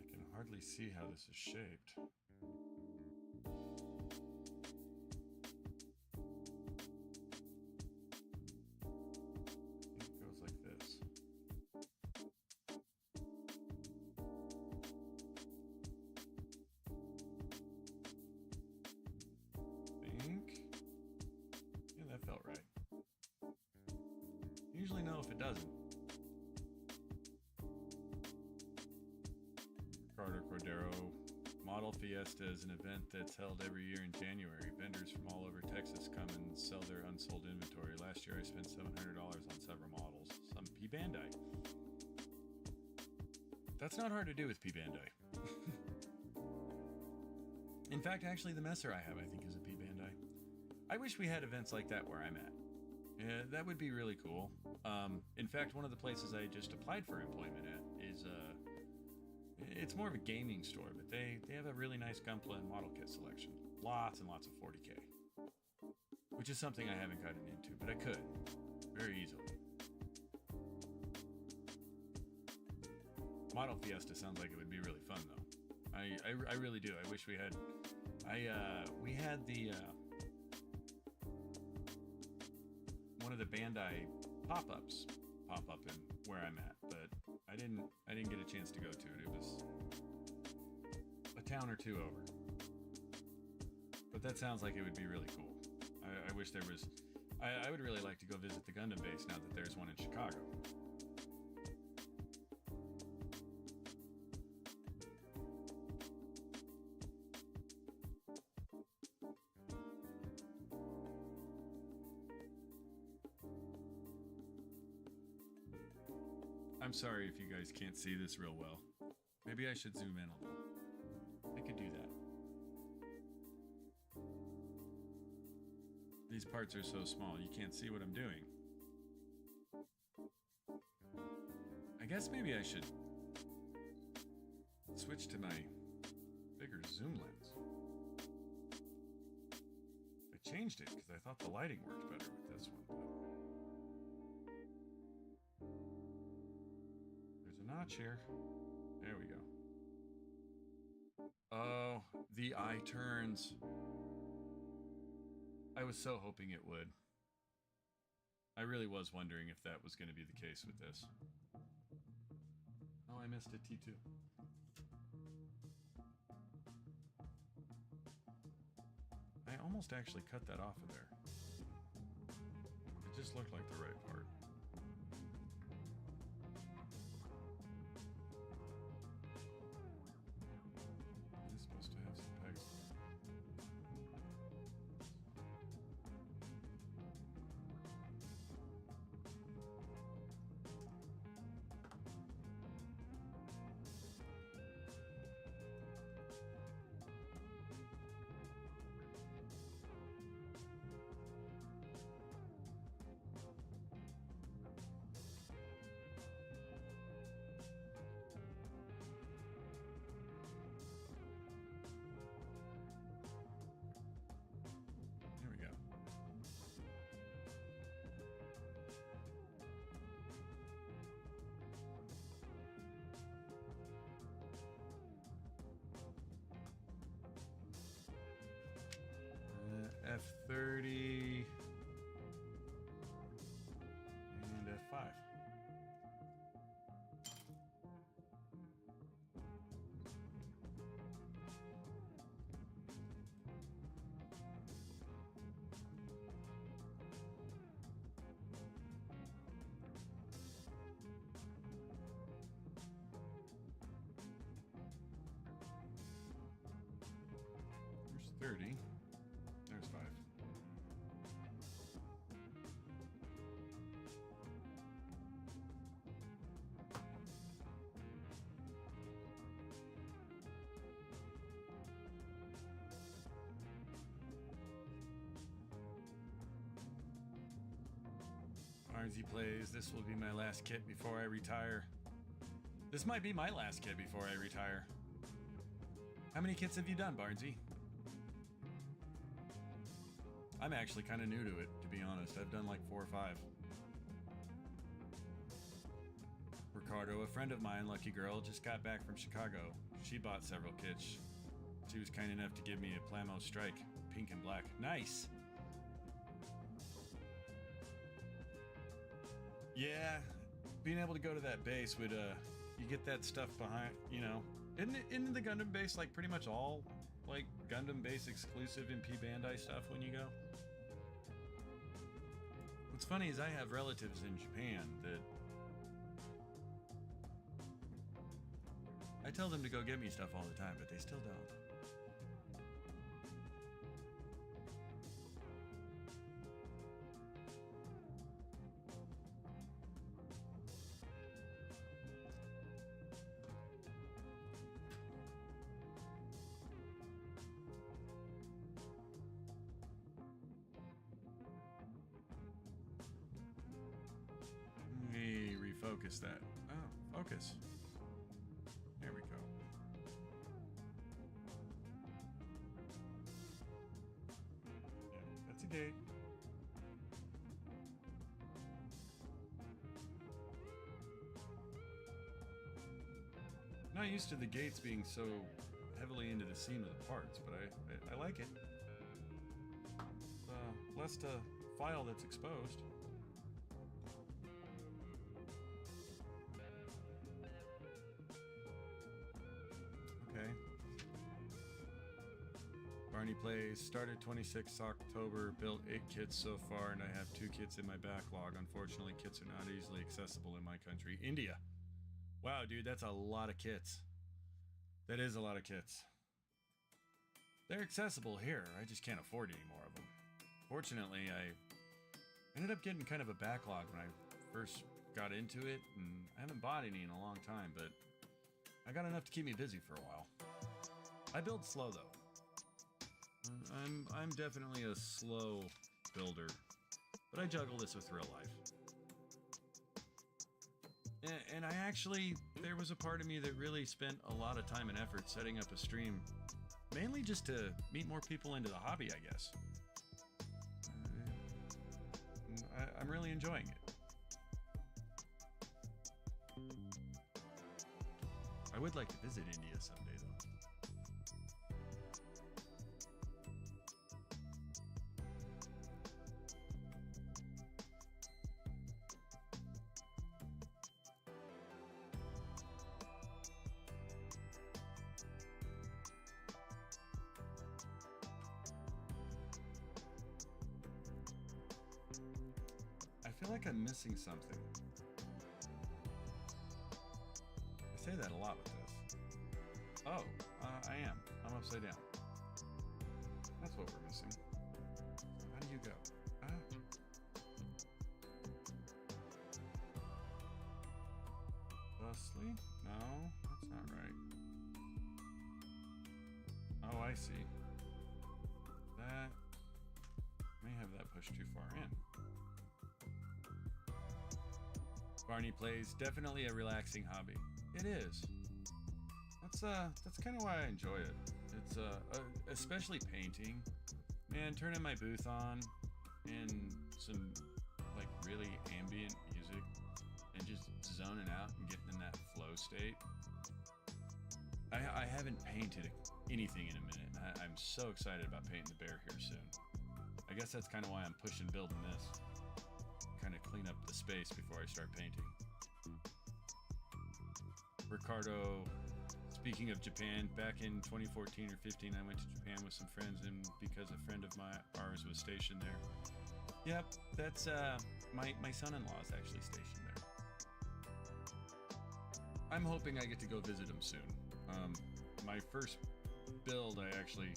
A: I can hardly see how this is shaped. Usually know if it doesn't. Ricardo Cordero. Model Fiesta is an event that's held every year in January. Vendors from all over Texas come and sell their unsold inventory. Last year I spent $700 on several models. Some P Bandai. That's not hard to do with P Bandai. In fact, actually, the Messer I have, I think, is a P Bandai. I wish we had events like that where I'm at. Yeah, that would be really cool. In fact, one of the places I just applied for employment at is it's more of a gaming store, but they have a really nice Gunpla and model kit selection. Lots and lots of 40K. Which is something I haven't gotten into, but I could. Very easily. Model Fiesta sounds like it would be really fun, though. I really do. I wish we had... we had the... one of the Bandai pop-ups pop up in where I'm at, but I didn't get a chance to go to it. It was a town or two over. But that sounds like it would be really cool. I wish there was... I would really like to go visit the Gundam base now that there's one in Chicago. I'm sorry if you guys can't see this real well. Maybe I should zoom in a little. I could do that. These parts are so small, you can't see what I'm doing. I guess maybe I should switch to my bigger zoom lens. I changed it because I thought the lighting worked better with this one. There's a notch here. There we go. Oh, the eye turns. I was so hoping it would. I really was wondering if that was going to be the case with this. Oh, I missed a T2. I almost actually cut that off of there. It just looked like the right part. Is this supposed to have some pegs? There we go. F30 and F5. There's 30. There's 5. Barnesy plays, this will be my last kit before I retire. This might be my last kit before I retire. How many kits have you done, Barnesy? I'm actually kind of new to it, to be honest. I've done like 4 or 5. Ricardo, a friend of mine, lucky girl, just got back from Chicago. She bought several kits. She was kind enough to give me a Plamo Strike, pink and black. Nice! Yeah, being able to go to that base would, you get that stuff behind, you know. Isn't the Gundam base like pretty much all, like, Gundam base exclusive in P Bandai stuff when you go? What's funny is I have relatives in Japan that I tell them to go get me stuff all the time, but they still don't. focus that. Oh, focus. There we go. Yeah, that's a gate. Not used to the gates being so heavily into the seam of the parts, but I like it. Less to file that's exposed. Okay. Barney plays. Started 26th October. Built 8 kits so far, and I have 2 kits in my backlog. Unfortunately, kits are not easily accessible in my country. India. Wow, dude, that's a lot of kits. That is a lot of kits. They're accessible here. I just can't afford any more of them. Fortunately, I ended up getting kind of a backlog when I first got into it, and I haven't bought any in a long time, but I got enough to keep me busy for a while. I build slow, though. I'm definitely a slow builder, but I juggle this with real life. And I actually, there was a part of me that really spent a lot of time and effort setting up a stream, mainly just to meet more people into the hobby, I guess. I'm really enjoying it. I would like to visit India someday, though. I feel like I'm missing something. I say that a lot with this. Oh, I am. I'm upside down. That's what we're missing. How do you go? Thusly? No, that's not right. Oh, I see. That may have that pushed too far in. Barney plays. Definitely a relaxing hobby. It is. That's kind of why I enjoy it. It's especially painting. Man, turning my booth on and some like really ambient music and just zoning out and getting in that flow state. I haven't painted anything in a minute. I'm so excited about painting the bear here soon. I guess that's kind of why I'm pushing building this. Kind of clean up the space before I start painting. Ricardo, speaking of Japan, back in 2014 or 15, I went to Japan with some friends, and because a friend of ours was stationed there. Yep, that's my son-in-law is actually stationed there. I'm hoping I get to go visit him soon. My first build, I actually,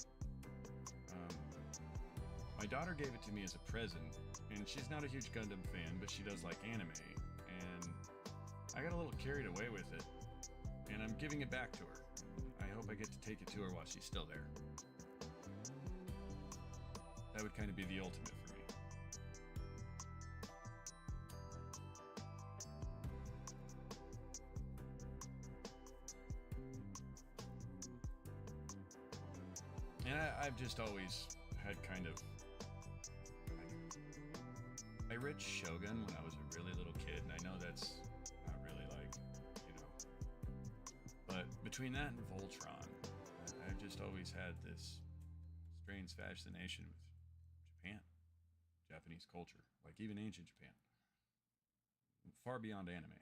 A: my daughter gave it to me as a present, and she's not a huge Gundam fan, but she does like anime, and I got a little carried away with it, and I'm giving it back to her. I hope I get to take it to her while she's still there. That would kind of be the ultimate for me. And I've just always had kind of... I read Shogun when I was a really little kid, and I know that's not really like, you know... But between that and Voltron, I've just always had this strange fascination with Japan. Japanese culture. Like even ancient Japan. Far beyond anime.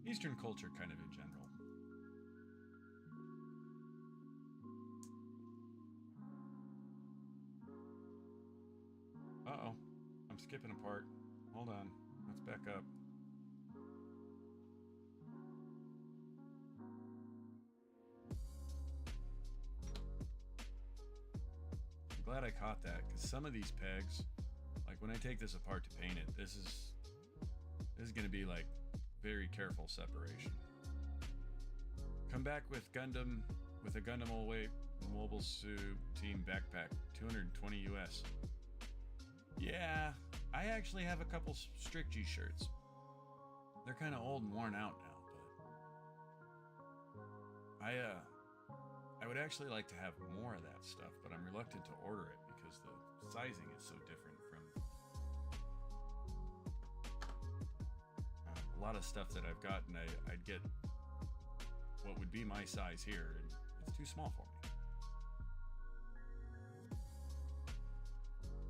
A: Eastern culture kind of in general. Uh-oh. I'm skipping a part. Hold on. Let's back up. I'm glad I caught that, because some of these pegs, like when I take this apart to paint it, this is going to be like very careful separation. Come back with Gundam, with a Gundam Mobile Suit Team Backpack, 220 US. Yeah, I actually have a couple Strict G shirts. They're kind of old and worn out now, but I would actually like to have more of that stuff, but I'm reluctant to order it because the sizing is so different from a lot of stuff that I've gotten. I'd get what would be my size here, and it's too small for me.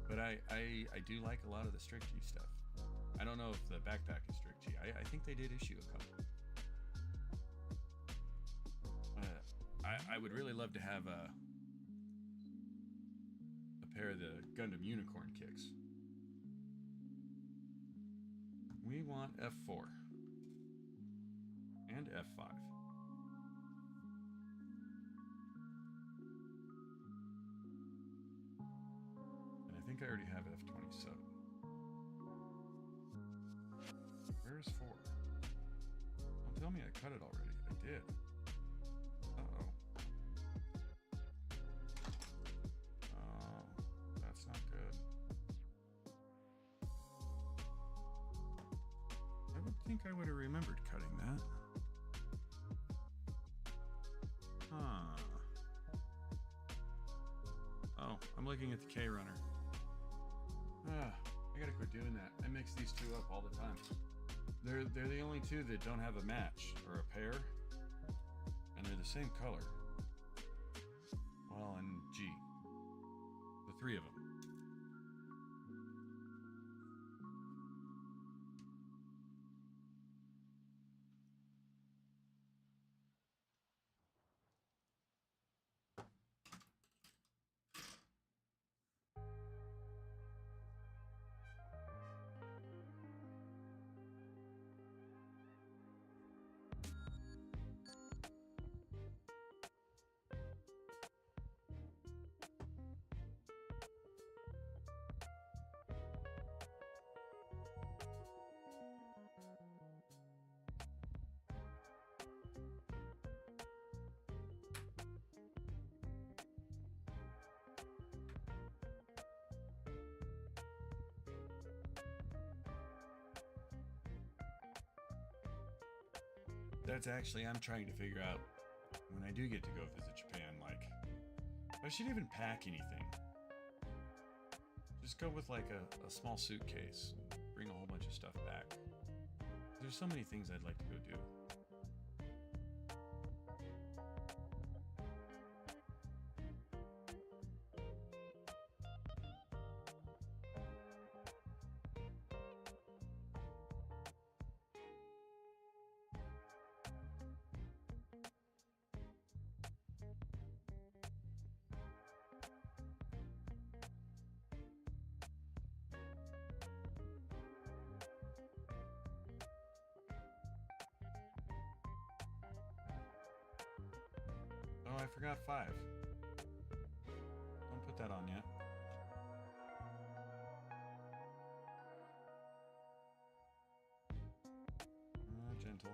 A: But I do like a lot of the Strict G stuff. I don't know if the backpack is Strict G. I think they did issue a couple. I would really love to have a pair of the Gundam Unicorn kicks. We want F4 and F5. And I think I already have F27. Where's 4? Don't tell me I cut it already. I did. Uh-oh. That's not good. I would think I would have remembered cutting that. Huh. Oh, I'm looking at the K runner. I gotta quit doing that. I mix these two up all the time. They're the only two that don't have a match or a pair, and they're the same color. Well, and G. The three of them. That's actually, I'm trying to figure out when I do get to go visit Japan, like, if I should even pack anything. Just go with like a small suitcase, bring a whole bunch of stuff back. There's so many things I'd like to go do. Oh, I forgot 5. Don't put that on yet. Gentle.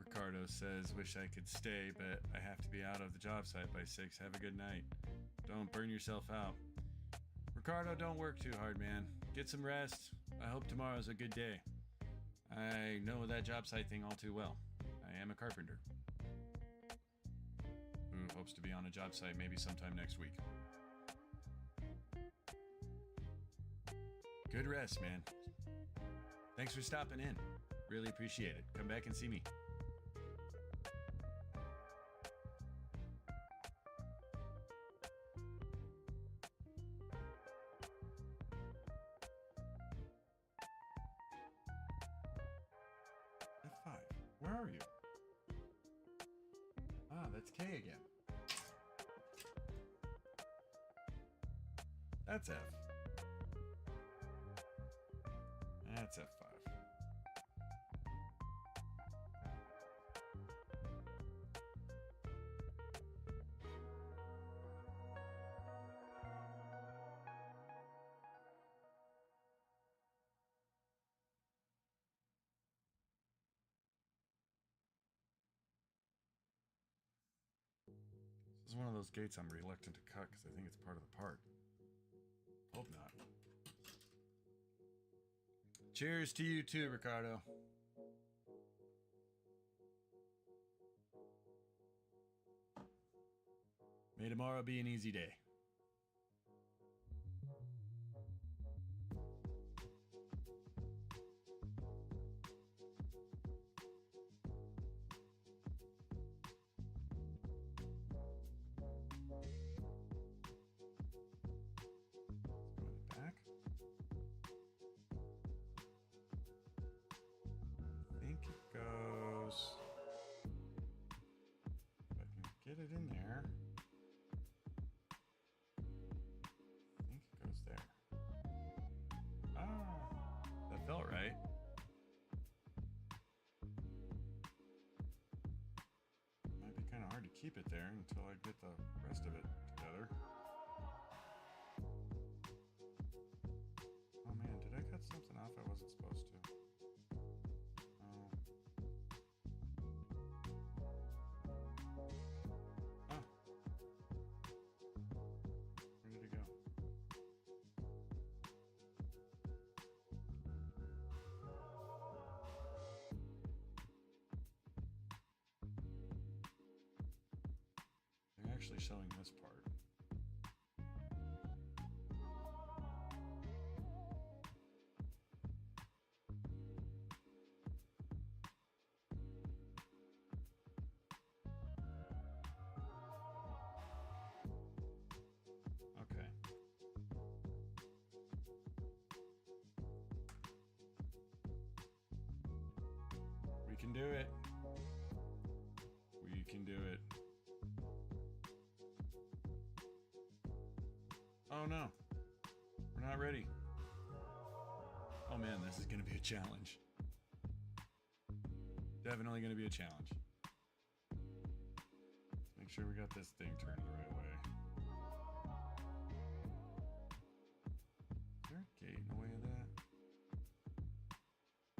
A: Ricardo says, wish I could stay, but I have to be out of the job site by 6. Have a good night. Don't burn yourself out. Ricardo, don't work too hard, man. Get some rest. I hope tomorrow's a good day. I know that job site thing all too well. I am a carpenter who hopes to be on a job site maybe sometime next week. Good rest, man. Thanks for stopping in. Really appreciate it. Come back and see me. F5. Where are you? Ah, that's K again. That's F. That's F5. one of those gates I'm reluctant to cut because I think it's part of the part. Hope not. Cheers to you too, Ricardo. May tomorrow be an easy day. Get it in there. I think it goes there. Ah, that felt right. Might be kind of hard to keep it there until I get the rest of it together. Oh man, did I cut something off I wasn't supposed to? Actually showing this part. Okay. We can do it. We can do it. Oh no, we're not ready. Oh man, this is going to be a challenge. Definitely going to be a challenge. Let's make sure we got this thing turned the right way. Is there a gate in the way of that?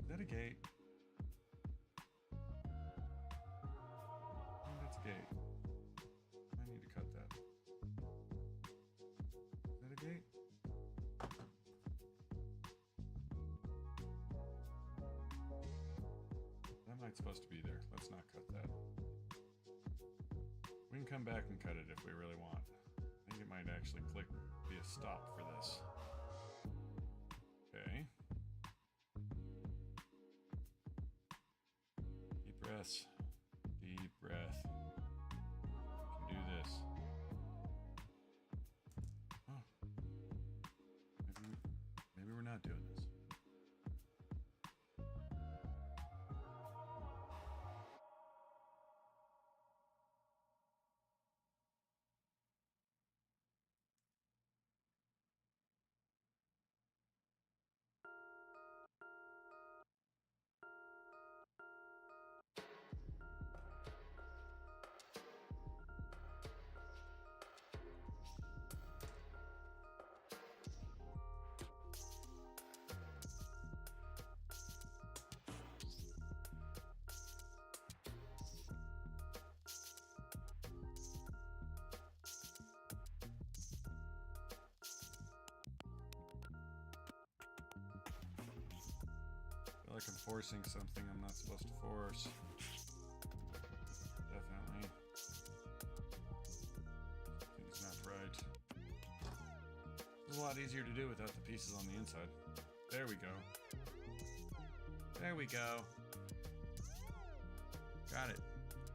A: Is that a gate? I think that's a gate. I need to cut that. Gate? That might's supposed to be there. Let's not cut that. We can come back and cut it if we really want. I think it might actually be a stop for this. Okay. Deep breaths. Deep breath. We can do this. Maybe we're not doing this. I feel like I'm forcing something I'm not supposed to force. Definitely. Something's not right. It's a lot easier to do without the pieces on the inside. There we go. There we go. Got it.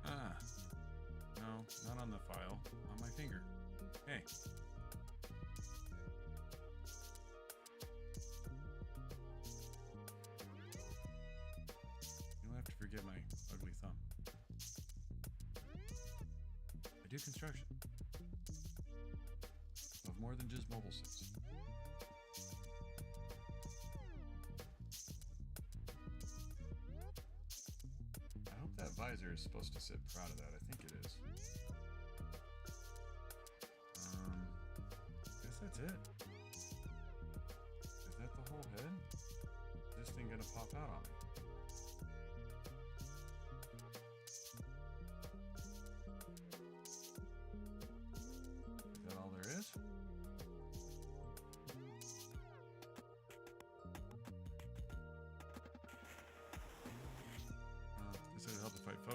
A: Ah. No, not on the file. On my finger. Hey. Forgive my ugly thumb. I do construction of more than just mobile sims. I hope that visor is supposed to sit proud of that. I think it is. Guess that's it. Is that the whole head? Is this thing gonna pop out on me?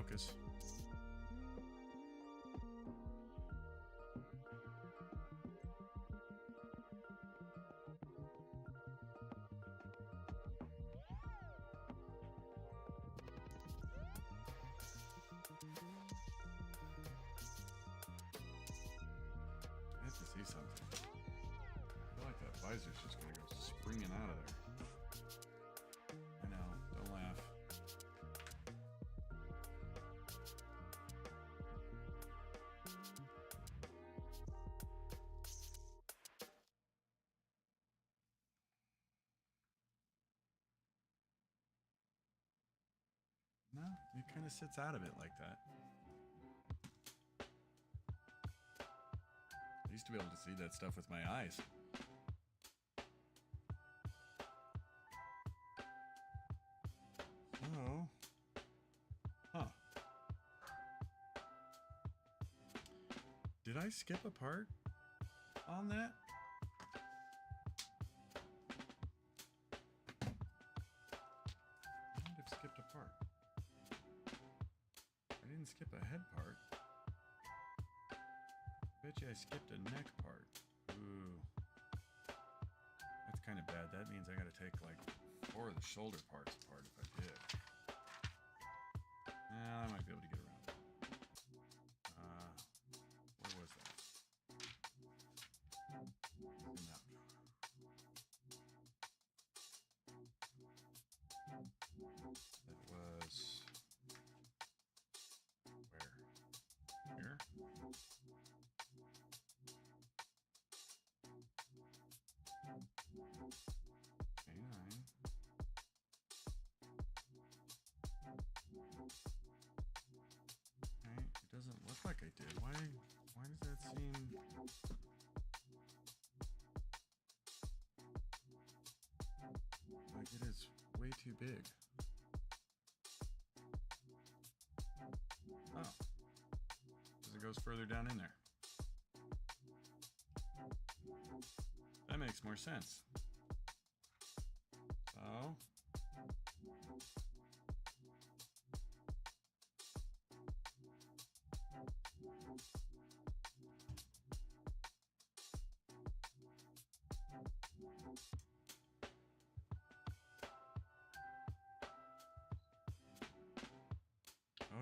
A: focus. I have to see something. I feel like that visor's just gonna go springing out of there. I know, don't laugh. No, it kind of sits out of it like that. I used to be able to see that stuff with my eyes. Oh. Huh. Did I skip a part on that? I might have skipped a part. I didn't skip a head part. Bet you I skipped a neck part. Ooh. That's kind of bad. That means I gotta take like 4 of the shoulder parts apart if I did. I might be able to get around it. Where was that? Zoom out. That was... where? Here? Canine. Okay, it doesn't look like I did. Why does that seem... like it is way too big? Oh. Because it goes further down in there. That makes more sense. So...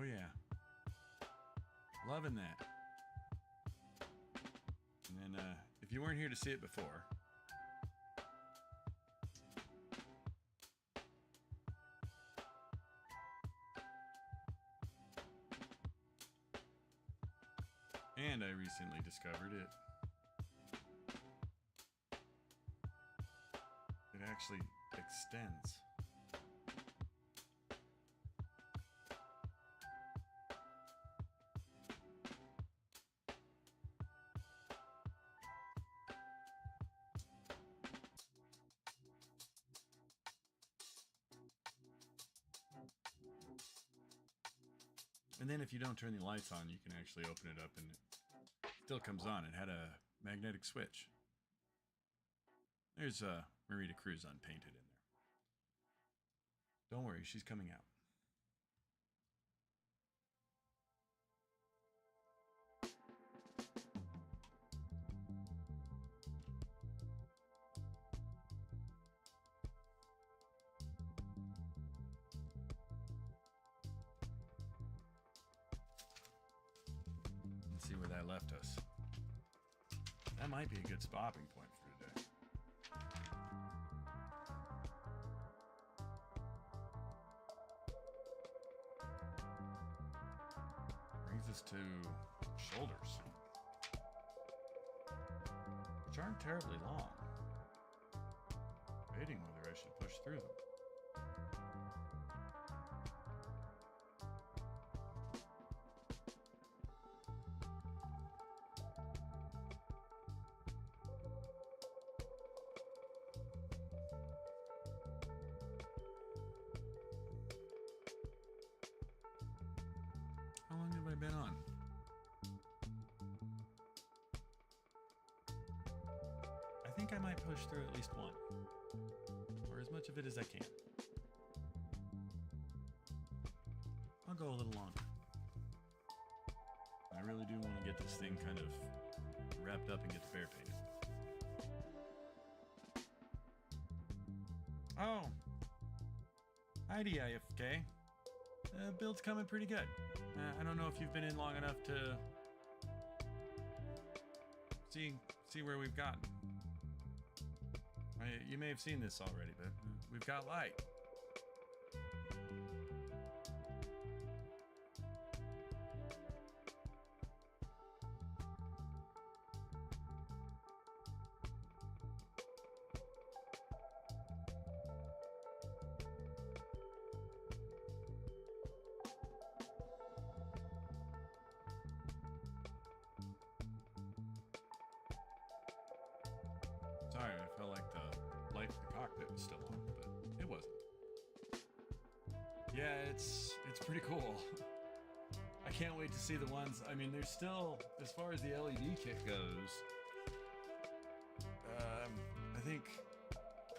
A: oh yeah. Loving that. And then, if you weren't here to see it before, and I recently discovered it. It actually extends. And then if you don't turn the lights on, you can actually open it up and it still comes on. It had a magnetic switch. There's Marita Cruz unpainted in there. Don't worry, she's coming out. See where that left us. That might be a good stopping point for today. Brings us to shoulders, which aren't terribly long. Debating whether I should push through them. How long have I been on? I think I might push through at least one, or as much of it as I can. I'll go a little longer. I really do want to get this thing kind of wrapped up and get the bear painted. Oh, hi DIFK. Build's coming pretty good. I don't know if you've been in long enough to see where we've gotten. You may have seen this already, but we've got light. Sorry, I felt like the light of the cockpit was still on, but it wasn't. Yeah, it's pretty cool. I can't wait to see the ones. I mean, there's still, as far as the LED kit goes, I think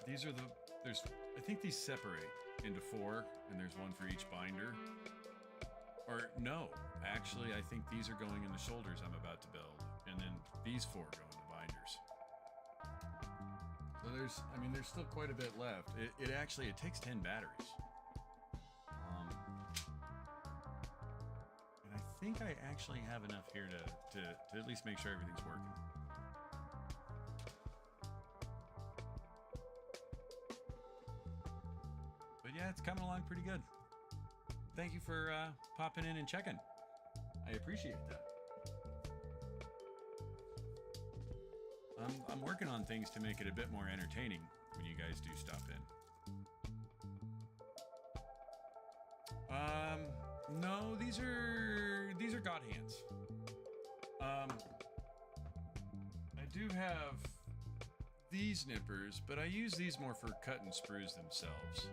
A: these are I think these separate into 4, and there's one for each binder. Or no, actually, I think these are going in the shoulders I'm about to build, and then these 4 go in the binders. So there's still quite a bit left. It takes 10 batteries. And I think I actually have enough here to at least make sure everything's working. But yeah, it's coming along pretty good. Thank you for popping in and checking. I appreciate that. I'm working on things to make it a bit more entertaining when you guys do stop in. No, these are God hands. I do have these nippers, but I use these more for cutting sprues themselves.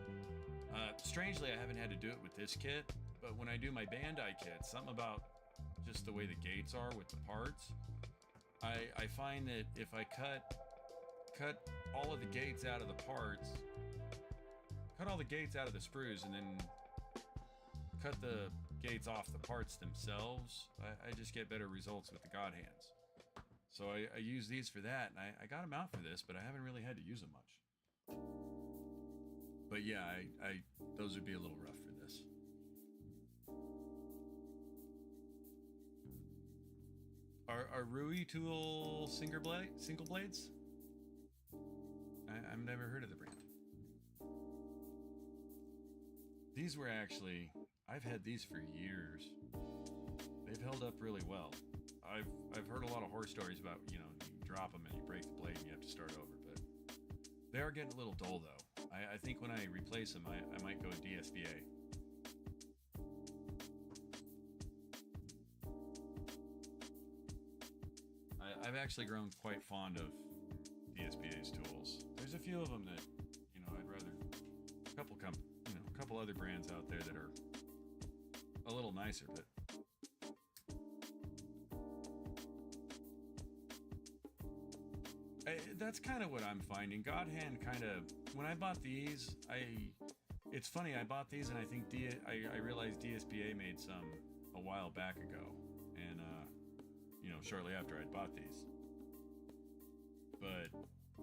A: Strangely, I haven't had to do it with this kit, but when I do my Bandai kit, something about just the way the gates are with the parts, I find that if I cut all of the gates out of the parts, cut all the gates out of the sprues, and then cut the gates off the parts themselves, I just get better results with the God hands. So I use these for that, and I got them out for this, but I haven't really had to use them much. But yeah, those would be a little rough for this. Are Rui tool single blades? I've never heard of the brand. These were actually, I've had these for years. They've held up really well. I've heard a lot of horror stories about, you drop them and you break the blade and you have to start over, but they are getting a little dull though. I think when I replace them, I might go DSBA. I've actually grown quite fond of DSBA's tools. There's a few of them that, I'd rather, a couple other brands out there that are a little nicer, but that's kind of what I'm finding. God hand kind of, when I bought these, it's funny, I bought these and I think I realized DSBA made some a while back ago, and shortly after I'd bought these. But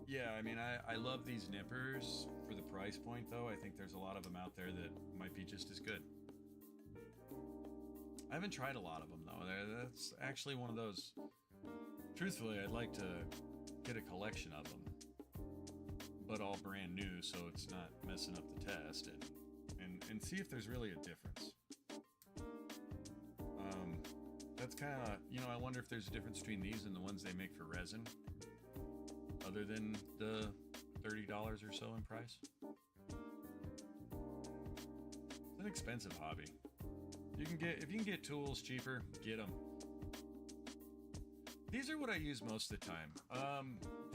A: yeah, I mean, I love these nippers for the price point though. I think there's a lot of them out there that might be just as good. I haven't tried a lot of them though. That's actually one of those, truthfully, I'd like to get a collection of them, but all brand new, so it's not messing up the test, and see if there's really a difference. That's kind of, I wonder if there's a difference between these and the ones they make for resin, other than the $30 or so in price. It's an expensive hobby. If you can get tools cheaper, get them. These are what I use most of the time.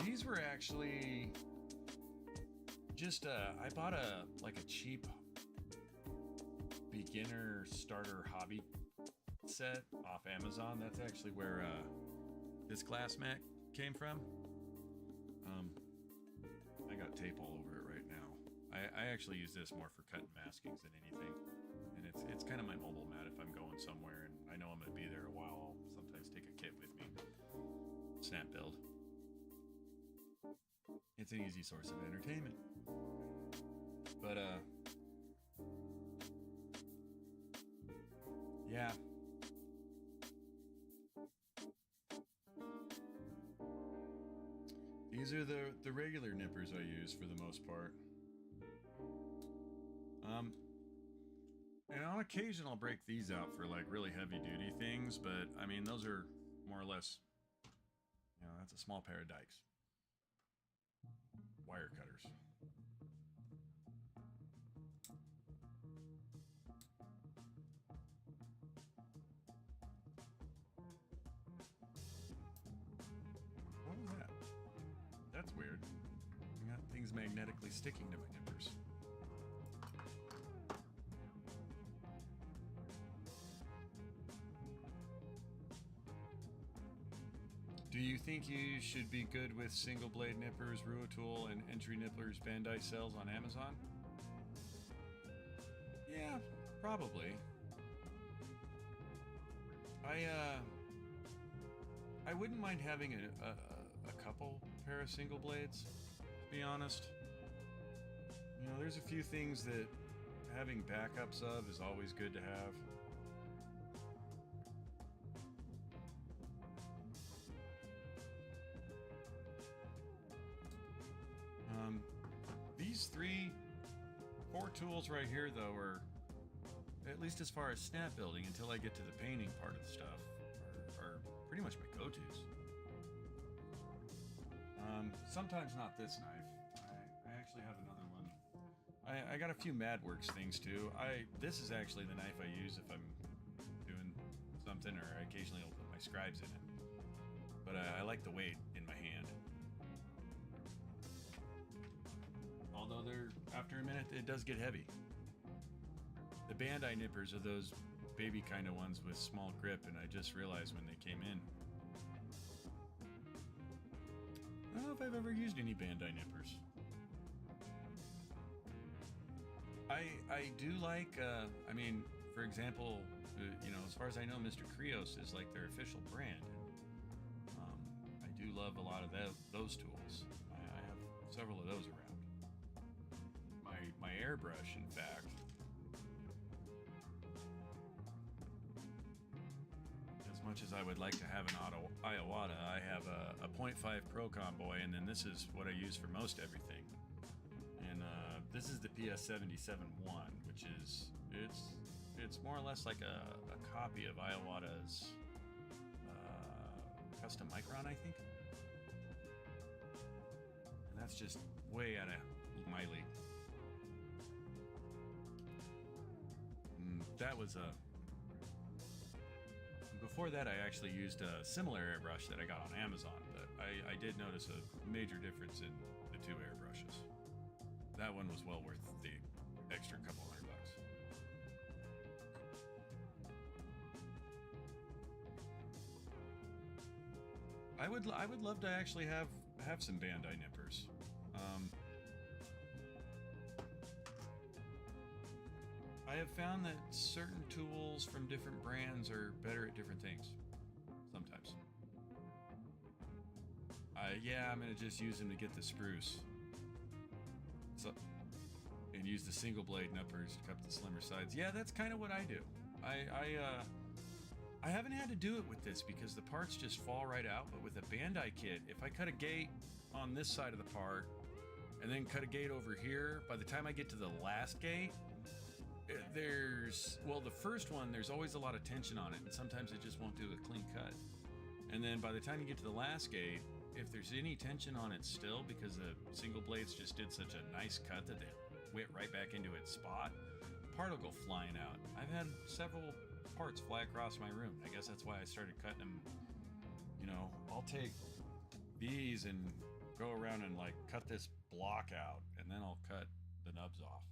A: These were actually just I bought a cheap beginner starter hobby set off Amazon. That's actually where this glass mat came from. I got tape all over it right now. I actually use this more for cutting maskings than anything, and it's kind of my mobile mat if I'm going somewhere and I know I'm gonna be there a while. Something snap build. It's an easy source of entertainment. But, yeah. These are the regular nippers I use for the most part. And on occasion I'll break these out for like really heavy duty things, but I mean those are more or less, you know, that's a small pair of dikes. Wire cutters. What was that? That's weird. I got things magnetically sticking to my nippers. Do you think you should be good with single blade nippers, Ruotool, and entry nipplers Bandai sells on Amazon? Yeah, probably. I wouldn't mind having a couple pair of single blades, to be honest. You know, there's a few things that having backups of is always good to have. These 4 tools right here, though, are, at least as far as snap building, until I get to the painting part of the stuff, are pretty much my go-tos. Sometimes not this knife. I actually have another one. I got a few MadWorks things too. This is actually the knife I use if I'm doing something, or occasionally I'll put my scribes in it. But I like the weight in my hand. Although after a minute, it does get heavy. The Bandai nippers are those baby kind of ones with small grip, and I just realized when they came in. I don't know if I've ever used any Bandai nippers. I do like, I mean, for example, you know, as far as I know, Mr. Krios is like their official brand. I do love a lot of those tools. I have several of those around. My airbrush, in fact, as much as I would like to have an Iwata, I have a 0.5 Pro Convoy, and then this is what I use for most everything. And this is the PS77-1, which is it's more or less like a copy of Iwata's custom Micron, I think. And that's just way out of my league. That was before that, I actually used a similar airbrush that I got on Amazon, but I did notice a major difference in the 2 airbrushes. That one was well worth the extra couple $100. I would love to actually have some Bandai nippers. I have found that certain tools from different brands are better at different things. Sometimes. Yeah, I'm gonna just use them to get the spruce. So, and use the single blade nippers to cut the slimmer sides. Yeah, that's kind of what I do. I haven't had to do it with this because the parts just fall right out. But with a Bandai kit, if I cut a gate on this side of the part and then cut a gate over here, by the time I get to the last gate, the first one, there's always a lot of tension on it, and sometimes it just won't do a clean cut. And then by the time you get to the last gate, if there's any tension on it still, because the single blades just did such a nice cut that they went right back into its spot, the part will go flying out. I've had several parts fly across my room. I guess that's why I started cutting them. You know, I'll take these and go around and like cut this block out, and then I'll cut the nubs off.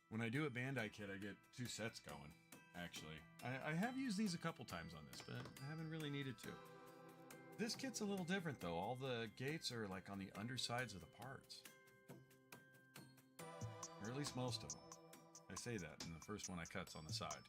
A: When I do a Bandai kit, I get 2 sets going, actually. I have used these a couple times on this, but I haven't really needed to. This kit's a little different, though. All the gates are like on the undersides of the parts. Or at least most of them. I say that, and the first one I cut's on the side.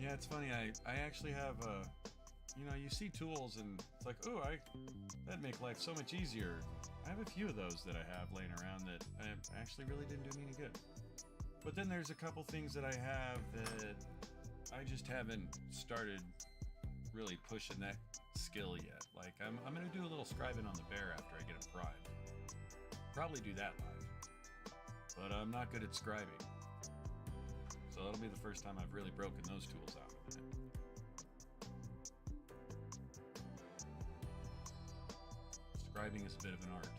A: Yeah, it's funny. I actually have you know, you see tools and it's like, oh, that'd make life so much easier. I have a few of those that I have laying around that actually really didn't do me any good. But then there's a couple things that I have that I just haven't started really pushing that skill yet. Like I'm gonna do a little scribing on the bear after I get him primed. Probably do that live. But I'm not good at scribing. So that'll be the first time I've really broken those tools out in a minute. Scribing is a bit of an art.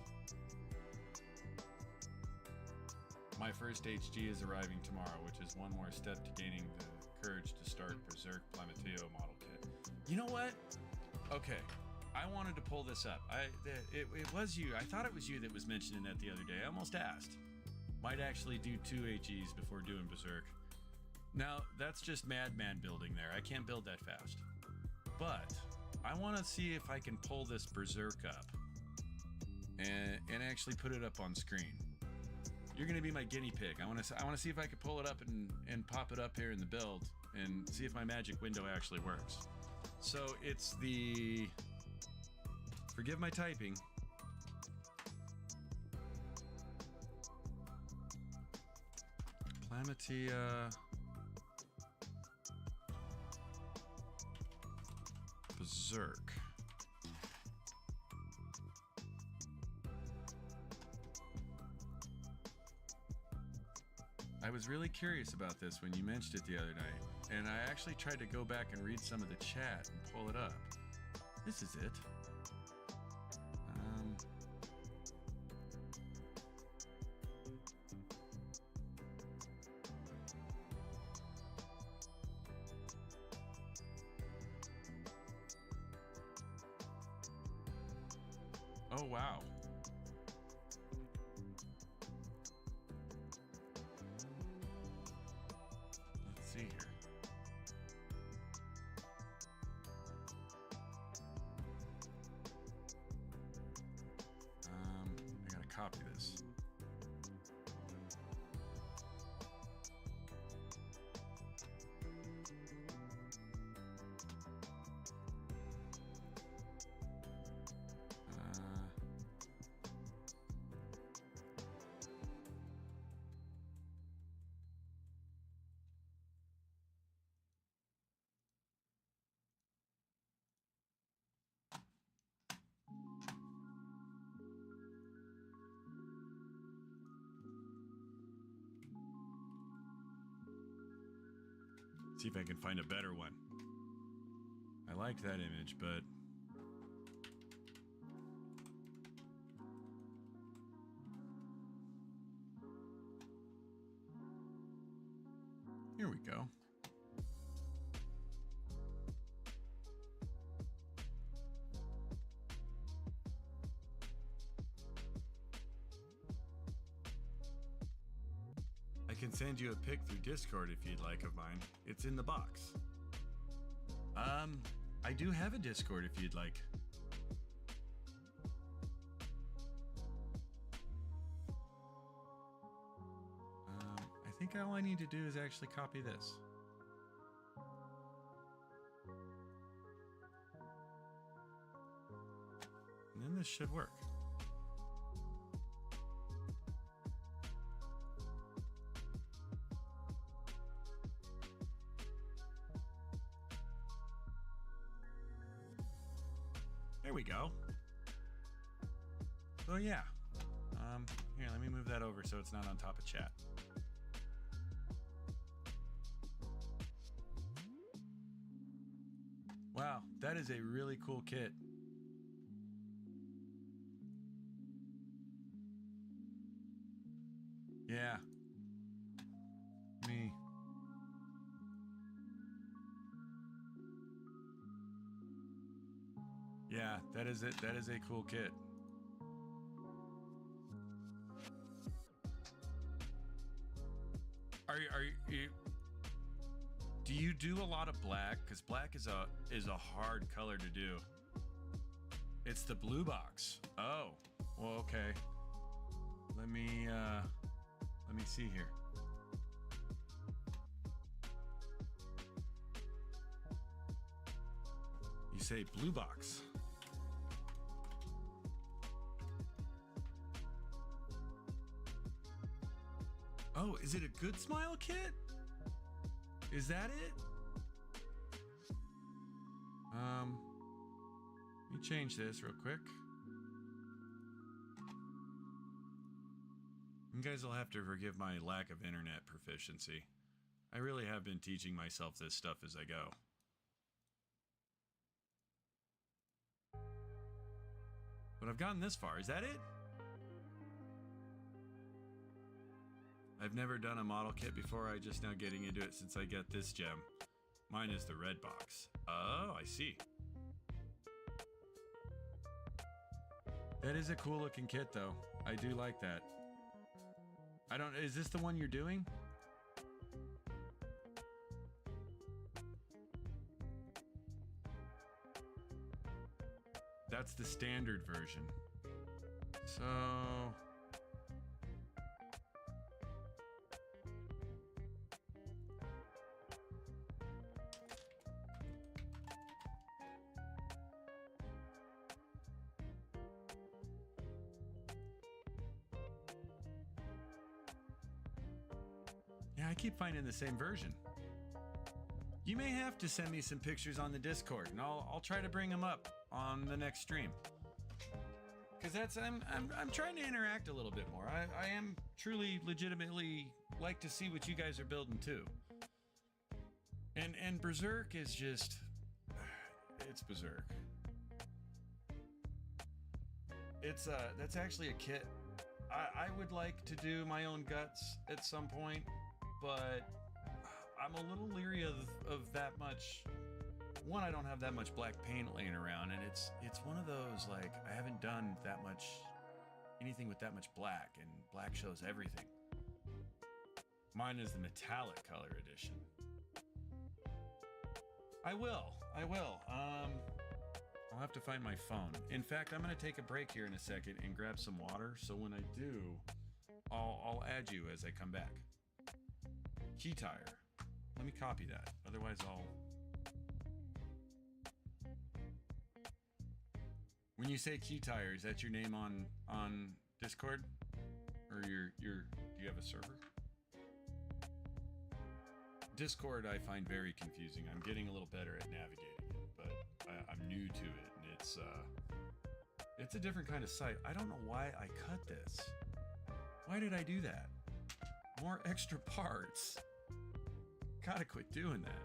A: My first HG is arriving tomorrow, which is one more step to gaining the courage to start Berserk Plameteo model kit. You know what? Okay, I wanted to pull this up. It was you. I thought it was you that was mentioning that the other day. I almost asked. Might actually do 2 HEs before doing Berserk. Now, that's just madman building there. I can't build that fast. But I want to see if I can pull this Berserk up and actually put it up on screen. You're going to be my guinea pig. I want to see if I can pull it up and pop it up here in the build and see if my magic window actually works. So it's the... Forgive my typing. Plameteo... Berserk. I was really curious about this when you mentioned it the other night, and I actually tried to go back and read some of the chat and pull it up. This is it. Oh, wow. Let's see here. I gotta copy this. See if I can find a better one. I like that image, but here we go. I can send you a pic through Discord if you'd like of mine. It's in the box. I do have a Discord if you'd like. I think all I need to do is actually copy this. And then this should work. There we go. So yeah, here, let me move that over so it's not on top of chat. Wow, that is a really cool kit. Yeah. Me. Yeah, that is it. That is a cool kit. Are you do you do a lot of black? Because black is a hard color to do. It's the blue box. Oh, well, okay. Let me see here. say? Blue box. Oh, is it a good smile kit? Is that it? Let me change this real quick. You guys will have to forgive my lack of internet proficiency. I really have been teaching myself this stuff as I go. But I've gotten this far. Is that it? I've never done a model kit before. I'm just now getting into it since I get this gem. Mine is the red box. Oh, I see. That is a cool looking kit though. I do like that. Is this the one you're doing? That's the standard version. So... I keep finding the same version. You may have to send me some pictures on the Discord, and I'll try to bring them up on the next stream. Because I'm trying to interact a little bit more. I am truly, legitimately like to see what you guys are building too. And Berserk is just, it's Berserk. That's actually a kit. I would like to do my own guts at some point, but I'm a little leery of that much. One, I don't have that much black paint laying around, and it's one of those, like, I haven't done that much, anything with that much black, and black shows everything. Mine is the metallic color edition. I will. I'll have to find my phone. In fact, I'm going to take a break here in a second and grab some water, so when I do, I'll add you as I come back. Key tire. Let me copy that. Otherwise, When you say key tire, is that your name on Discord? Or do you have a server? Discord I find very confusing. I'm getting a little better at navigating it, but I'm new to it, and it's a different kind of site. I don't know why I cut this. Why did I do that? More extra parts. Gotta quit doing that.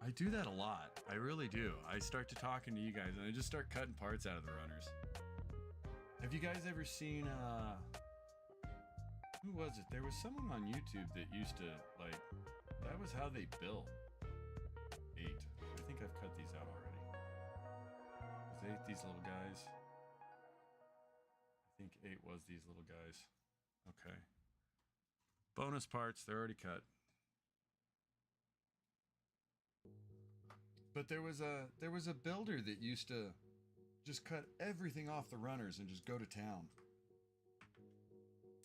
A: I do that a lot. I really do. I start to talking to you guys and I just start cutting parts out of the runners. Have you guys ever seen, who was it? There was someone on YouTube that used to, like, that was how they built 8. I think I've cut these out already. Was 8 these little guys? I think 8 was these little guys. Okay. Bonus parts, they're already cut. But there was a builder that used to just cut everything off the runners and just go to town.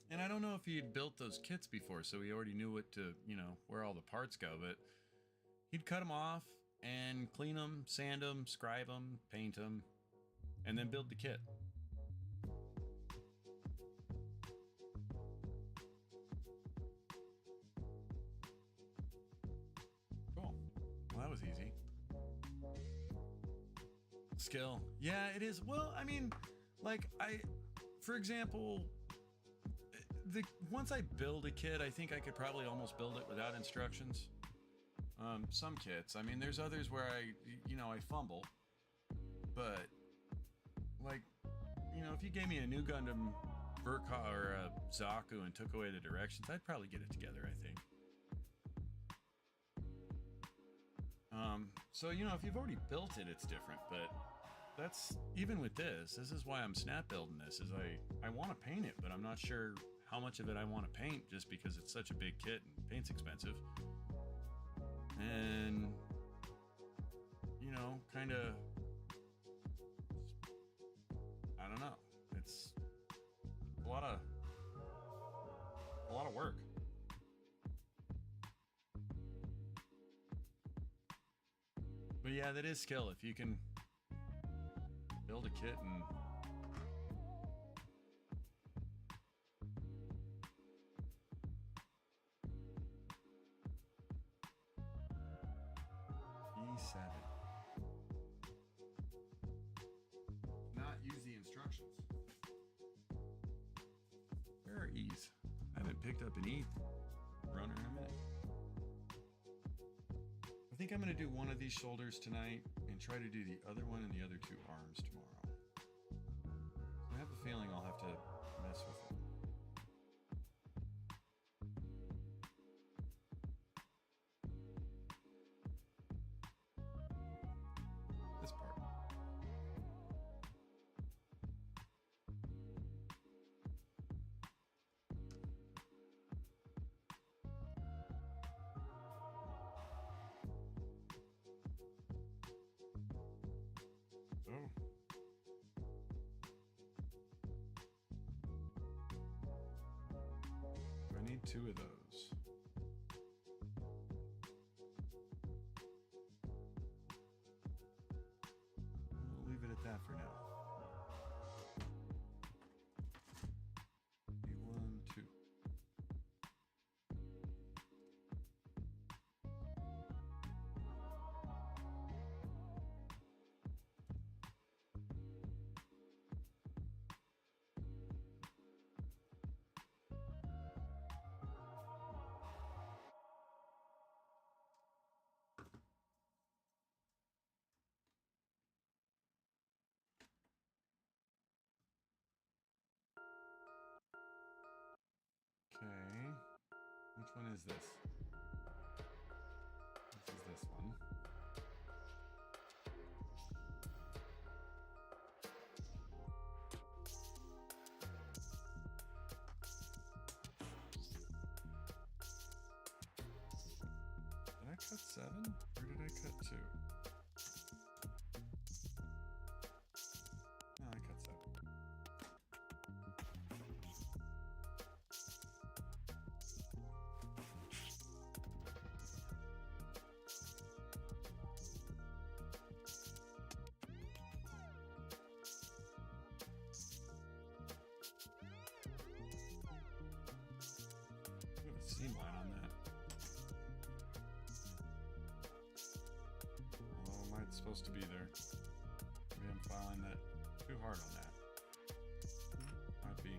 A: And I don't know if he had built those kits before, so he already knew what to, where all the parts go, but he'd cut them off and clean them, sand them, scribe them, paint them, and then build the kit. Cool. Well, that was easy. Skill. Yeah, it is. Well, I mean, like, for example, once I build a kit, I think I could probably almost build it without instructions. Some kits. I mean, there's others where I fumble. But, like, if you gave me a new Gundam Verka or a Zaku and took away the directions, I'd probably get it together, I think. So, if you've already built it, it's different, but that's, even with this is why I'm snap building this, is I want to paint it, but I'm not sure how much of it I want to paint just because it's such a big kit and paint's expensive. And, kind of, I don't know. It's a lot work. But yeah, that is skill. If you can build a kit and E7. Not use the instructions. Where are E's? I haven't picked up an E runner in a minute. I think I'm going to do one of these shoulders tonight and try to do the other one and the other two arms tomorrow. I have a feeling I'll have to mess with it. This part. Oh. I need two of those. We'll leave it at that for now. One, two. Okay, which one is this? This is this one. Did I cut 7 or did I cut 2? No, I cut 7. Seam line on that. Oh, mine's supposed to be there. Maybe I'm filing that too hard on that. Might be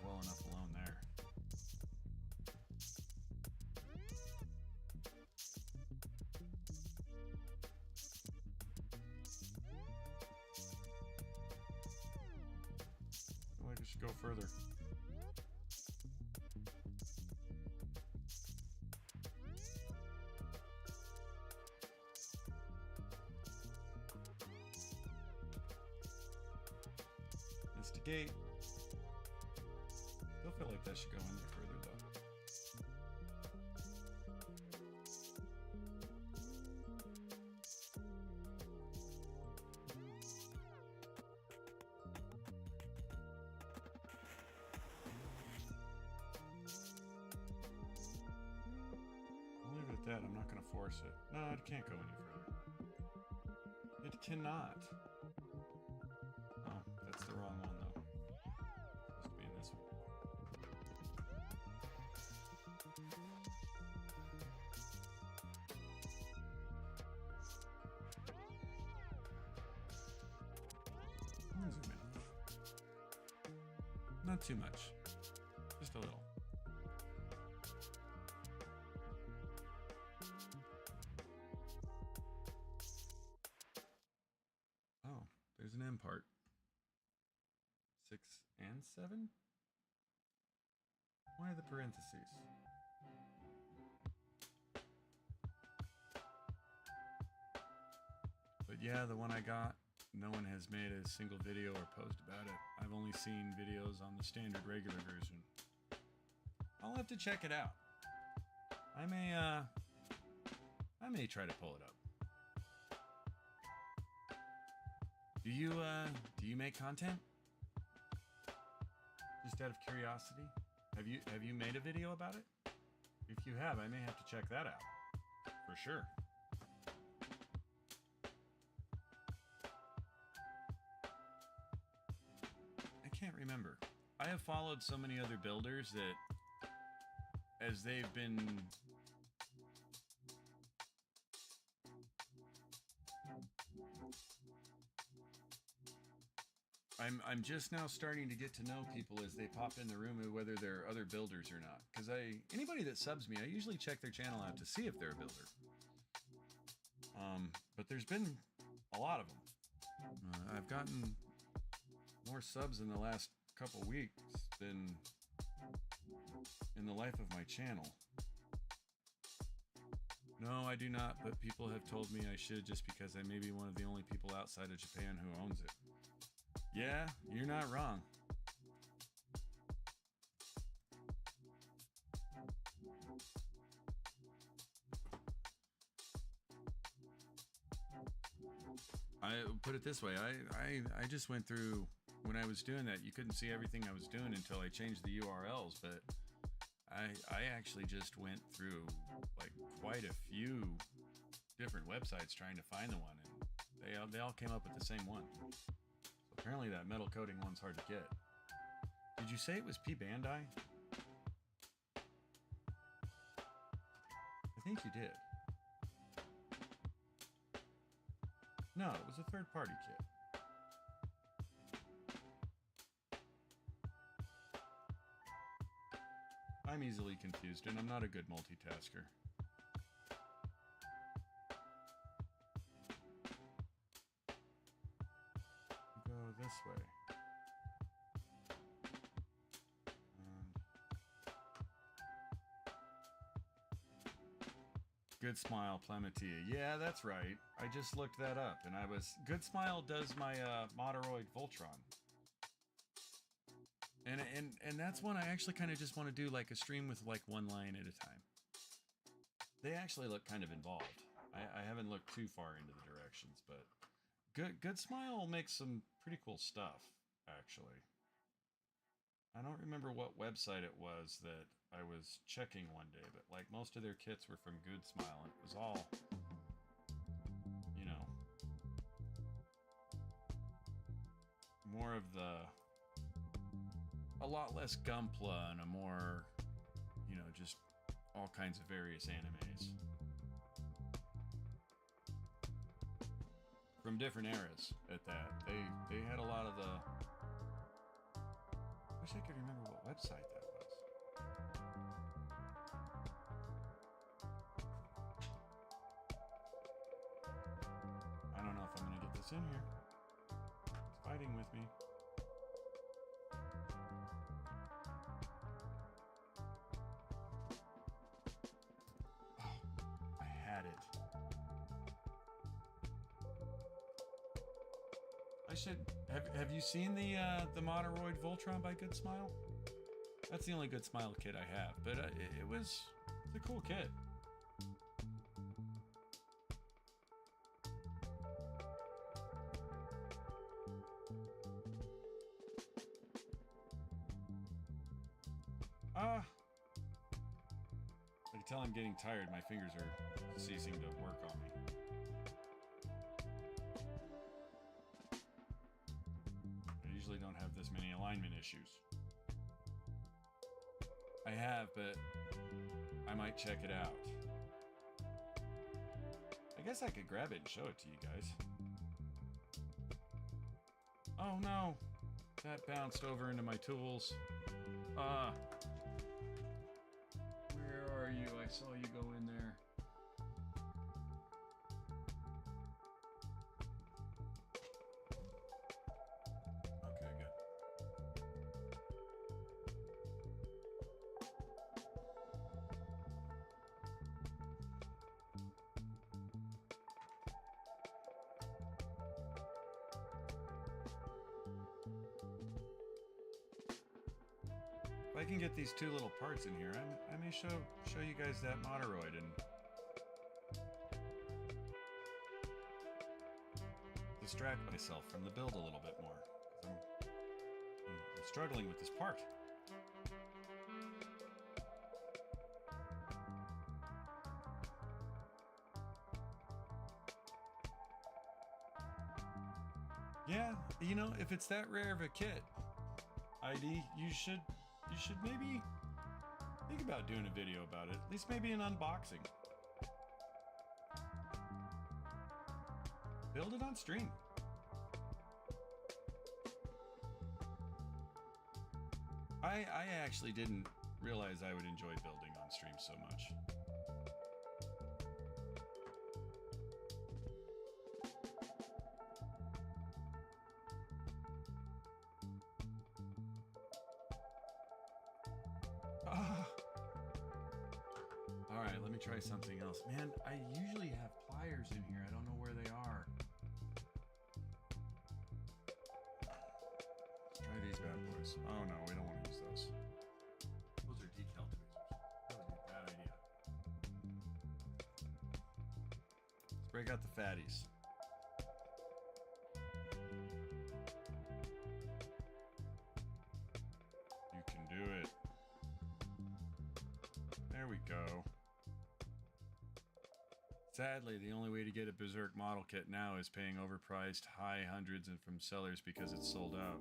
A: well enough alone there. I feel like I should go further. Gate. Still feel like that should go in there further though. I'll leave it at that. I'm not going to force it. No, it can't go any further. It cannot. Oh, that's the wrong one though. Zoom in. Not too much, just a little. Oh, there's an M part. 6 and 7? Why the parentheses? But yeah, the one I got, no one has made a single video or post about it. I've only seen videos on the standard regular version. I'll have to check it out. I may try to pull it up. Do you make content? Just out of curiosity, have you made a video about it? If you have, I may have to check that out. For sure. I can't remember. I have followed so many other builders that as they've been I'm just now starting to get to know people as they pop in the room, whether they're other builders or not. Because anybody that subs me, I usually check their channel out to see if they're a builder. But there's been a lot of them. I've gotten more subs in the last couple weeks than in the life of my channel. No, I do not, but people have told me I should just because I may be one of the only people outside of Japan who owns it. Yeah, you're not wrong. I put it this way, I just went through, when I was doing that, you couldn't see everything I was doing until I changed the URLs, but I actually just went through like quite a few different websites trying to find the one, and they all came up with the same one. So apparently that metal coating one's hard to get. Did you say it was P. Bandai? I think you did. No, it was a third-party kit. I'm easily confused, and I'm not a good multitasker. Go this way. Good Smile, Plamatia. Yeah, that's right. I just looked that up, and Good Smile does my Moderoid Voltron. And that's one I actually kind of just want to do like a stream with like one line at a time. They actually look kind of involved. I haven't looked too far into the directions, but Good Smile makes some pretty cool stuff, actually. I don't remember what website it was that I was checking one day, but like most of their kits were from Good Smile, and it was all, you know, more of a lot less Gunpla and a more, you know, just all kinds of various animes from different eras at that. They had a lot of the, I wish I could remember what website that was. I don't know if I'm gonna get this in here. It's fighting with me. Have you seen the Moderoid Voltron by Good Smile? That's the only Good Smile kit I have, but it's a cool kit. I can tell I'm getting tired. My fingers are ceasing to work on me. Don't have this many alignment issues. I have, but I might check it out. I guess I could grab it and show it to you guys. Oh no! That bounced over into my tools. Where are you? I saw you go in there. If I can get these two little parts in here, I may show you guys that Moderoid and distract myself from the build a little bit more. I'm struggling with this part. Yeah, you know, if it's that rare of a kit, ID, you should maybe think about doing a video about it. At least maybe an unboxing. Build it on stream. I actually didn't realize I would enjoy building on stream so much. All right, let me try something else. Man, I usually have pliers in here. I don't know where they are. Try these bad boys. Oh no, we don't want to use those. Those are decal tweezers. That would be a bad idea. Let's break out the fatties. You can do it. There we go. Sadly, the only way to get a Berserk model kit now is paying overpriced high hundreds and from sellers because it's sold out.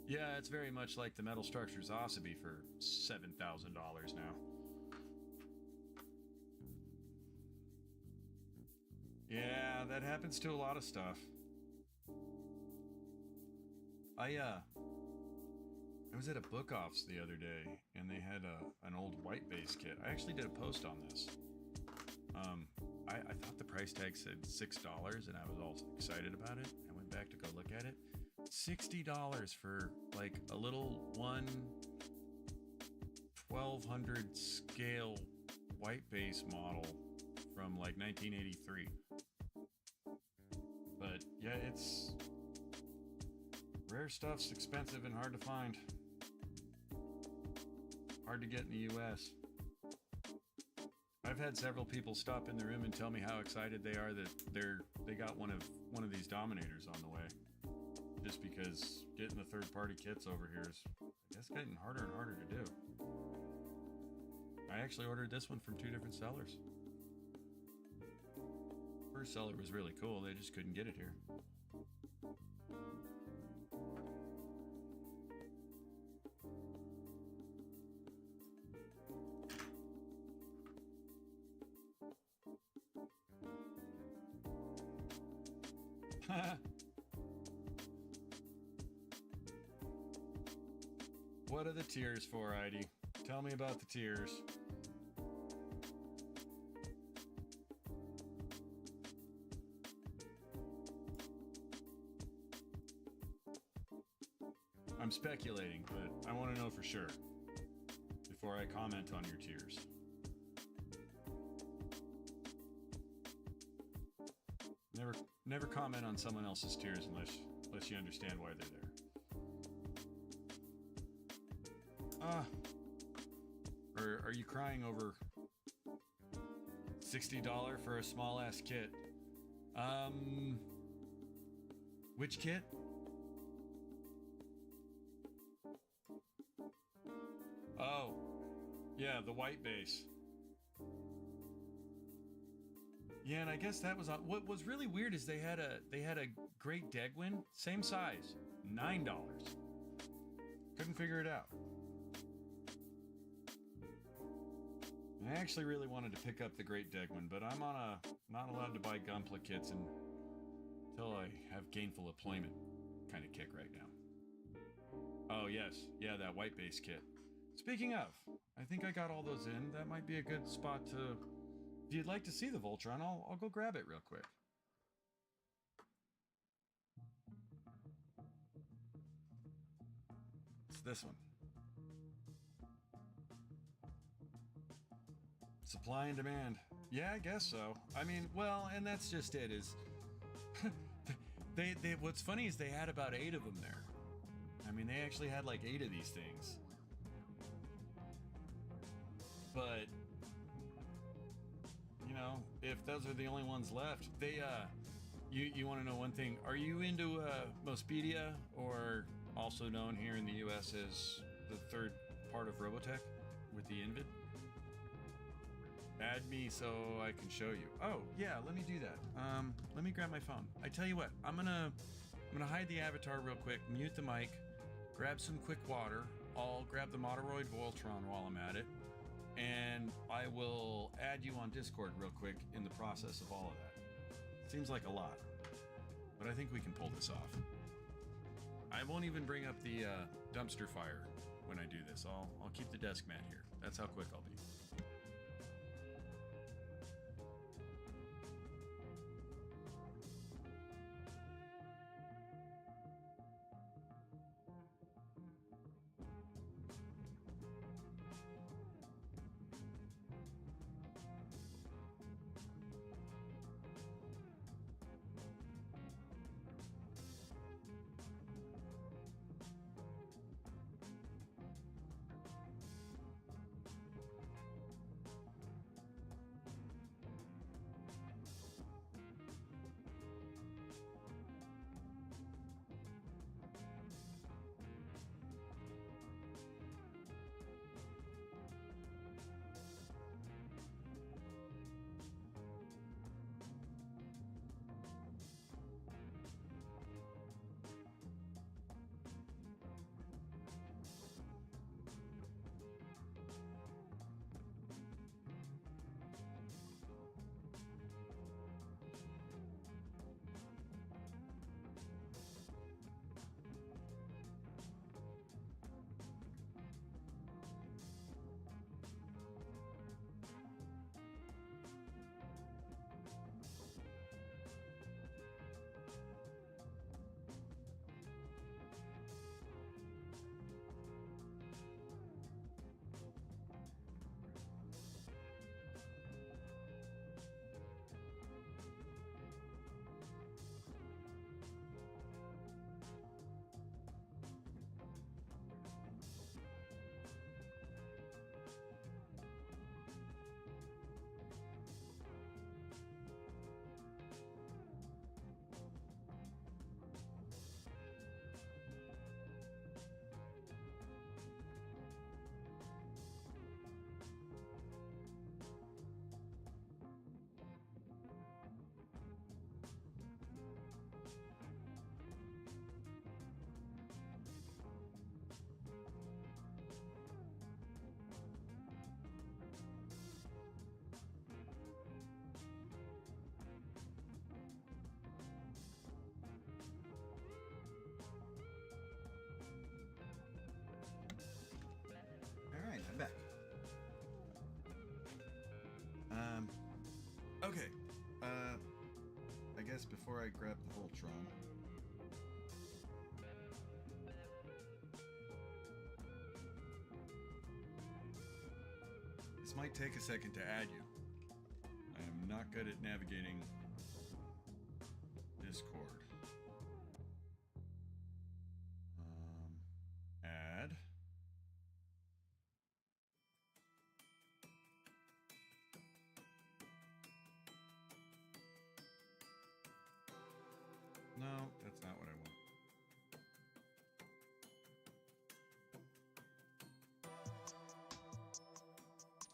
A: Yeah, it's very much like the Metal Structures Ossiby for $7,000 now. Yeah, that happens to a lot of stuff. I was at a book offs the other day and they had an old white base kit. I actually did a post on this. I thought the price tag said $6 and I was all excited about it. I went back to go look at it. $60 for like a little 1200 scale white base model from like 1983. But yeah, it's rare stuff's expensive and hard to find. Hard to get in the US. I've had several people stop in the room and tell me how excited they are that they got one of these Dominators on the way. Just because getting the third-party kits over here is, I guess, getting harder and harder to do. I actually ordered this one from 2 different sellers. First seller was really cool, they just couldn't get it here. What are the tiers for, ID? Tell me about the tiers. I'm speculating, but I want to know for sure before I comment on your tiers. Never comment on someone else's tiers unless you understand why they're there. Or are you crying over $60 for a small ass kit? Which kit? Oh, yeah, the white base. Yeah, and I guess that was what was really weird is they had a Great Degwin, same size, $9. Couldn't figure it out. I actually really wanted to pick up the Great Degwin, but I'm on a not allowed to buy Gunpla kits until I have gainful employment kind of kick right now. Oh yes, yeah, that white base kit. Speaking of, I think I got all those in. That might be a good spot to. If you'd like to see the Voltron, I'll go grab it real quick. It's this one. Supply and demand. Yeah, I guess so. I mean, well, and that's just it. Is they what's funny is they had about 8 of them there. I mean, they actually had like 8 of these things. But you know, if those are the only ones left, they you want to know one thing? Are you into Mospedia, or also known here in the US as the third part of Robotech with the Invid? Add me so I can show you. Oh yeah, let me do that. Let me grab my phone. I tell you what, I'm gonna I'm gonna hide the avatar real quick, mute the mic, grab some quick water. I'll grab the Moderoid Voltron while I'm at it, and I will add you on Discord real quick in the process of all of that. Seems like a lot, but I think we can pull this off. I won't even bring up the dumpster fire when I do this. I'll keep the desk mat here. That's how quick I'll be. I'm back. Okay. I guess before I grab the Voltron, this might take a second to add you. I am not good at navigating Discord. Add. No, that's not what I want.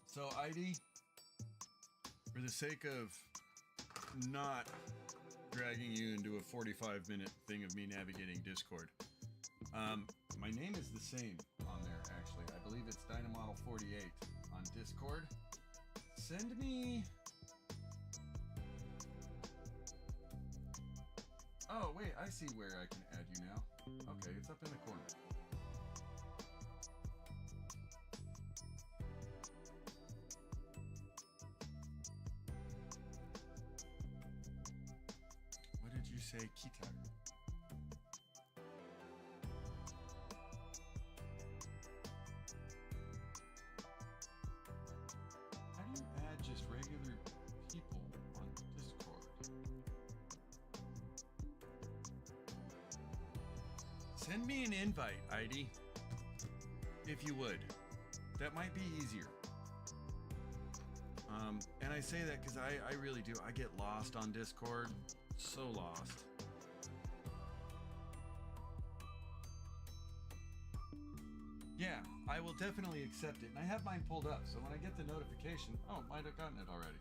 A: So ID, for the sake of not dragging you into a 45-minute thing of me navigating Discord, my name is the same on there, actually. I believe it's Dynamodel48 on Discord. Send me... Oh, wait, I see where I can add you now. Okay, it's up in the corner. What did you say, Kita? How do you add just regular people on Discord? Send me an invite, ID, if you would. That might be easier. And I say that because I really do. I get lost on Discord. So lost. Yeah, I will definitely accept it. And I have mine pulled up, so when I get the notification... Oh, might have gotten it already.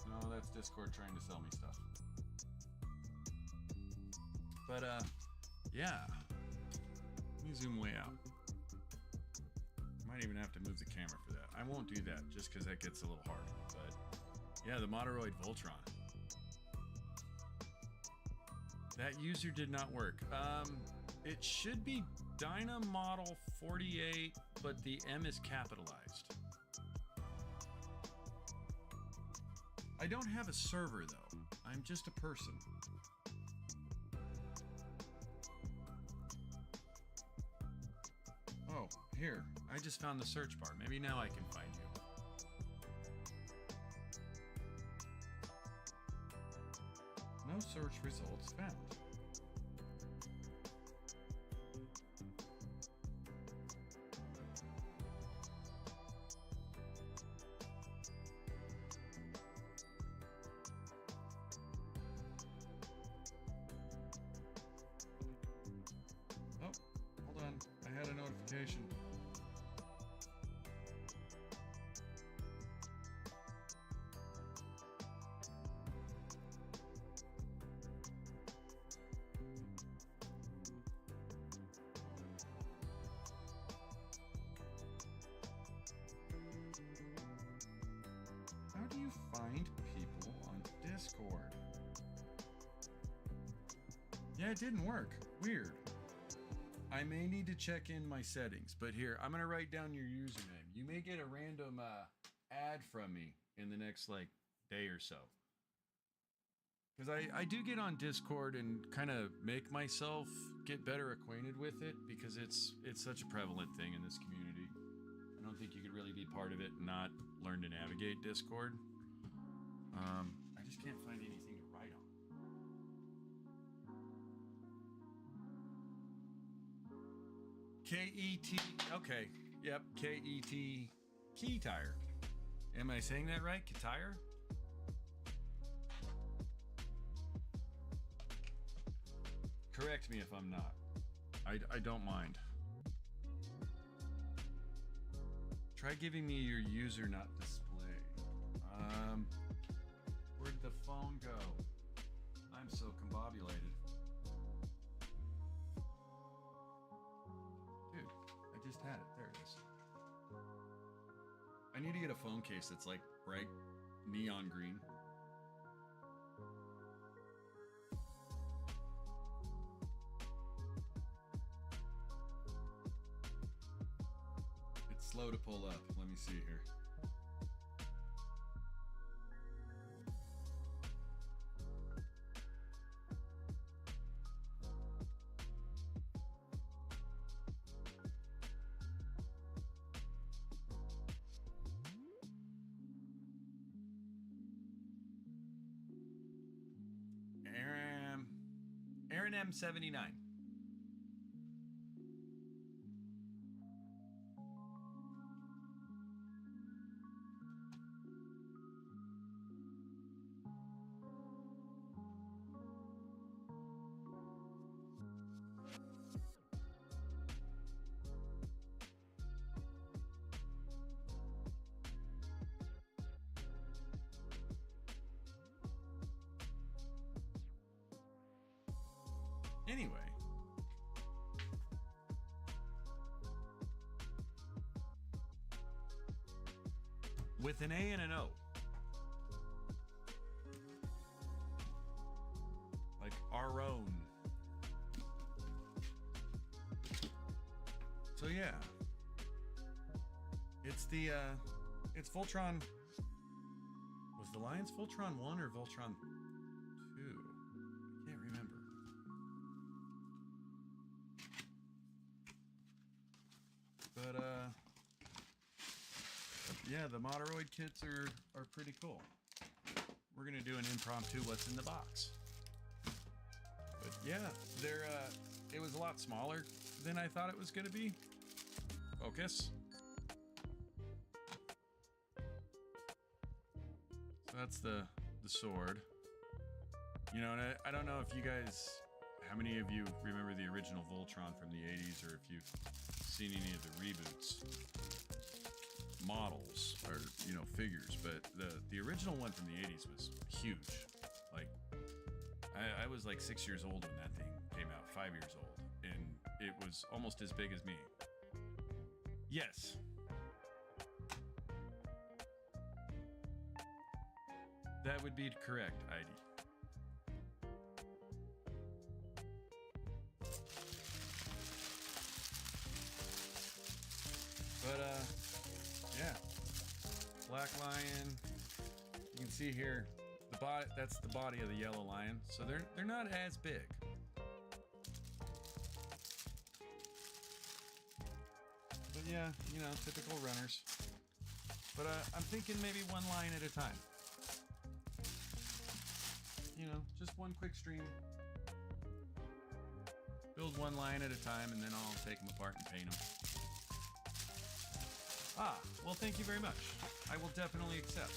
A: No, that's Discord trying to sell me stuff. But, yeah. Let me zoom way out. Might even have to move the camera for that. I won't do that just because that gets a little hard. But, yeah, the Moderoid Voltron. That user did not work. It should be Dynamodel 48, but the M is capitalized. I don't have a server, though. I'm just a person. Oh, here. I just found the search bar. Maybe now I can find you. No search results found. Oh, hold on. I had a notification. How do you find people on Discord? Yeah, it didn't work. Weird. I may need to check in my settings, but here, I'm going to write down your username. You may get a random ad from me in the next, like, day or so. Because I do get on Discord and kind of make myself get better acquainted with it because it's such a prevalent thing in this community. I don't think you could really be part of it and not learn to navigate Discord. I just can't find anything to write on. K-E-T, okay, yep, K-E-T, Key Tire. Am I saying that right? Ketire? Correct me if I'm not. I don't mind. Try giving me your user, not display. Where'd the phone go? I'm so combobulated. Dude, I just had it. There it is. I need to get a phone case that's like bright neon green. It's slow to pull up. Let me see here. Aaron M79. Anyway. With an A and an O. Like our own. So yeah. It's the it's Voltron. Was the Lions Voltron 1 or Voltron 2? I can't remember. But yeah, the Moderoid kits are pretty cool. We're gonna do an impromptu what's in the box. But yeah, they're it was a lot smaller than I thought it was gonna be. Focus. So that's the sword. You know, and I don't know if you guys, how many of you remember the original Voltron from the 80s, or if you've seen any of the reboots. Models, or, you know, figures, but the original one from the 80s was huge. Like, I was like 6 years old when that thing came out, 5 years old, and it was almost as big as me. Yes. That would be correct, Heidi. But, yeah. Black lion. You can see here, the body, that's the body of the yellow lion. So they're not as big. But yeah, you know, typical runners. But I'm thinking maybe one line at a time. You know, just one quick stream. Build one line at a time, and then I'll take them apart and paint them. Ah, well, thank you very much. I will definitely accept.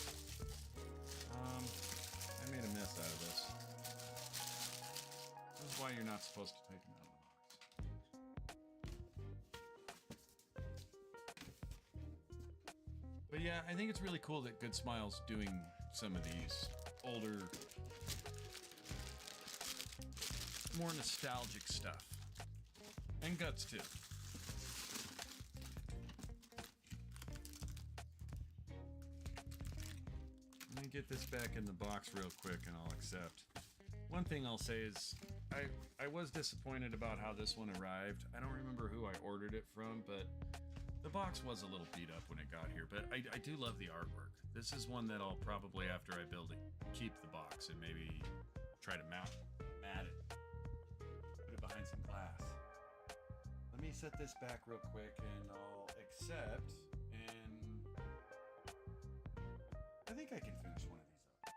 A: I made a mess out of this. This is why you're not supposed to take them out of the box. But yeah, I think it's really cool that Good Smile's doing some of these older, more nostalgic stuff. And Guts too. Let me get this back in the box real quick and I'll accept. One thing I'll say is I was disappointed about how this one arrived. I don't remember who I ordered it from, but the box was a little beat up when it got here, but I do love the artwork. This is one that I'll probably, after I build it, keep the box and maybe try to mat it. Put it behind some glass. Let me set this back real quick and I'll accept, and I think I can finish one of these up.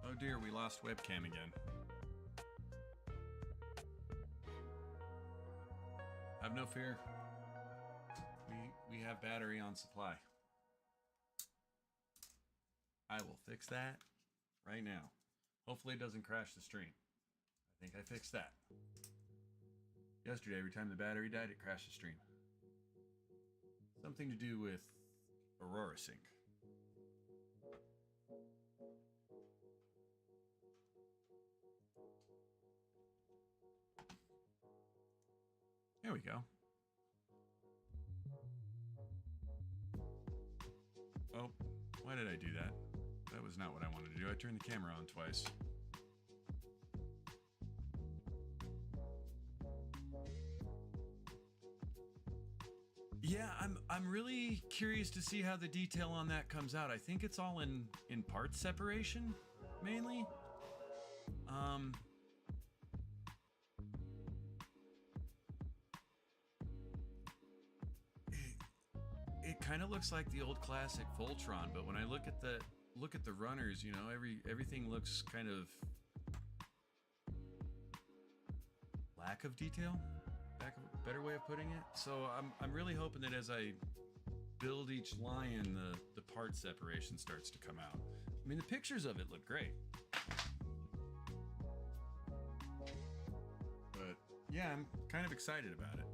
A: Oh dear, we lost webcam again. Have no fear. We have battery on supply. I will fix that right now. Hopefully it doesn't crash the stream. I think I fixed that. Yesterday, every time the battery died, it crashed the stream. Something to do with Aurora Sync. There we go. Oh, why did I do that? That was not what I wanted to do. I turned the camera on twice. Yeah, I'm really curious to see how the detail on that comes out. I think it's all in part separation, mainly. It kind of looks like the old classic Voltron, but when I look at the runners, you know, everything looks kind of lack of detail. Better way of putting it. So I'm really hoping that as I build each lion, the part separation starts to come out. I mean, the pictures of it look great. But yeah, I'm kind of excited about it.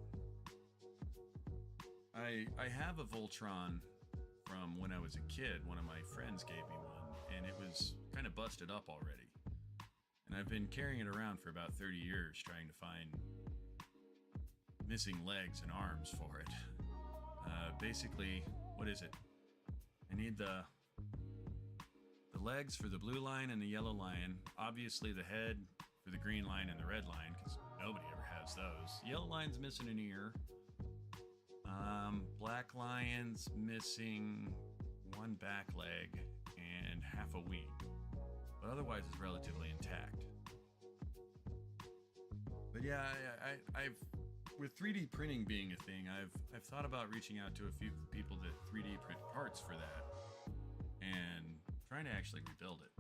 A: I have a Voltron from when I was a kid. One of my friends gave me one, and it was kind of busted up already. And I've been carrying it around for about 30 years trying to find missing legs and arms for it. Basically, what is it? I need the legs for the blue lion and the yellow lion. Obviously the head for the green lion and the red lion, because nobody ever has those. Yellow lion's missing an ear. Black lion's missing one back leg and half a wing, but otherwise it's relatively intact. But yeah, I've with 3D printing being a thing, I've thought about reaching out to a few people that 3D print parts for that and trying to actually rebuild it.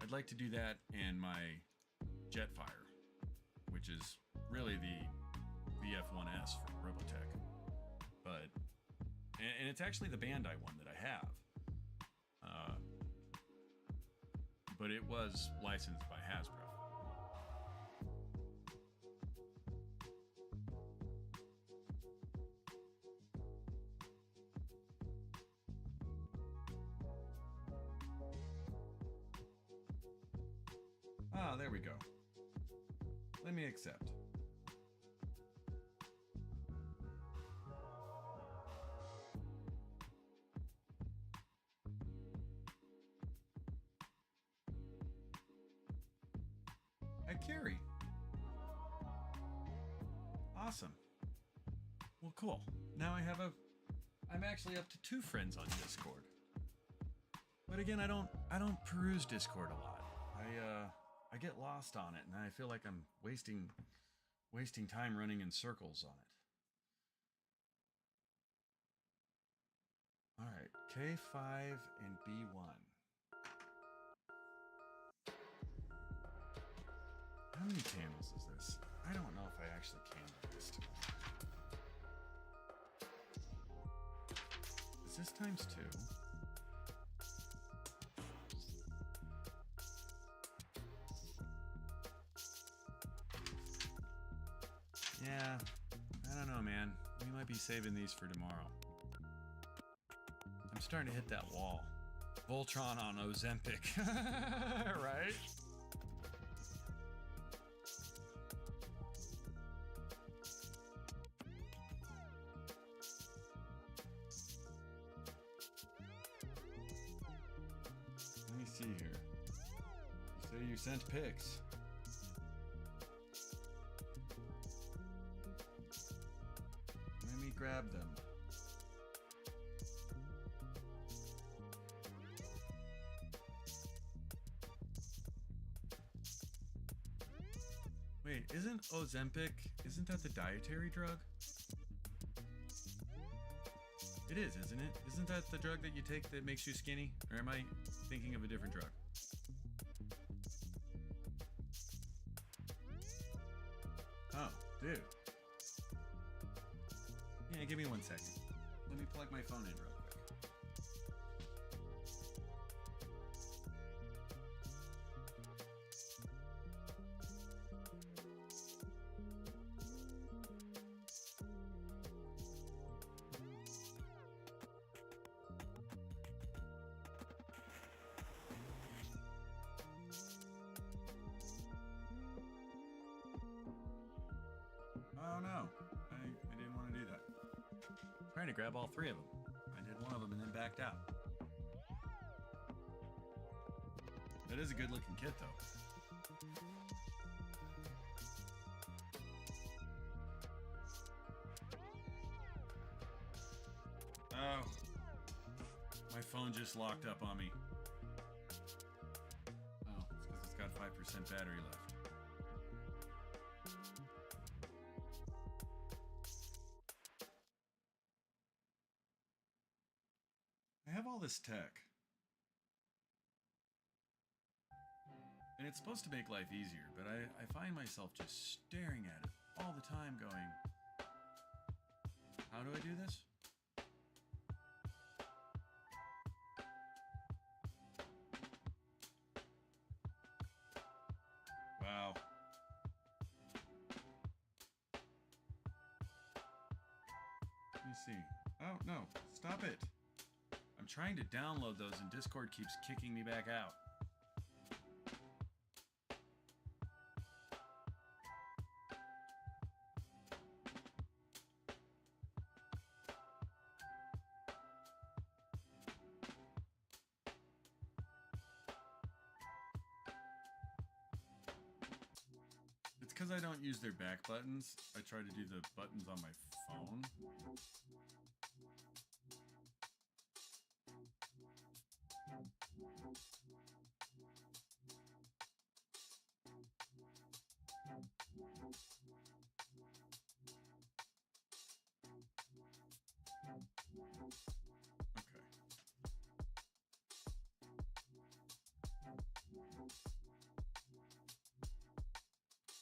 A: I'd like to do that and my Jetfire, which is really the VF1S from Robotech. And it's actually the Bandai one that I have. But it was licensed by Hasbro. Ah, there we go. Let me accept. I carry. Awesome. Well, cool. Now I'm actually up to 2 friends on Discord. But again, I don't peruse Discord a lot. I get lost on it, and I feel like I'm wasting time running in circles on it. All right, K5 and B1. How many candles is this? I don't know if I actually candle this tonight. Is this times 2? Yeah, I don't know, man. We might be saving these for tomorrow. I'm starting to hit that wall. Voltron on Ozempic, right? Let me see here. You say you sent pics. Let me grab them. Wait, isn't Ozempic, isn't that the dietary drug? It is, isn't it? Isn't that the drug that you take that makes you skinny? Or am I thinking of a different drug? Oh, dude. Yeah, give me 1 second. Let me plug my phone in real quick. Oh no, I didn't want to do that. I'm trying to grab all 3 of them. I did one of them and then backed out. That is a good looking kit though. Oh, my phone just locked up on me. Oh, it's because it's got 5% battery left. I have all this tech. And it's supposed to make life easier, but I find myself just staring at it all the time going, how do I do this? Wow. Let me see. Oh, no. Stop it. I'm trying to download those and Discord keeps kicking me back out. It's because I don't use their back buttons. I try to do the buttons on my phone.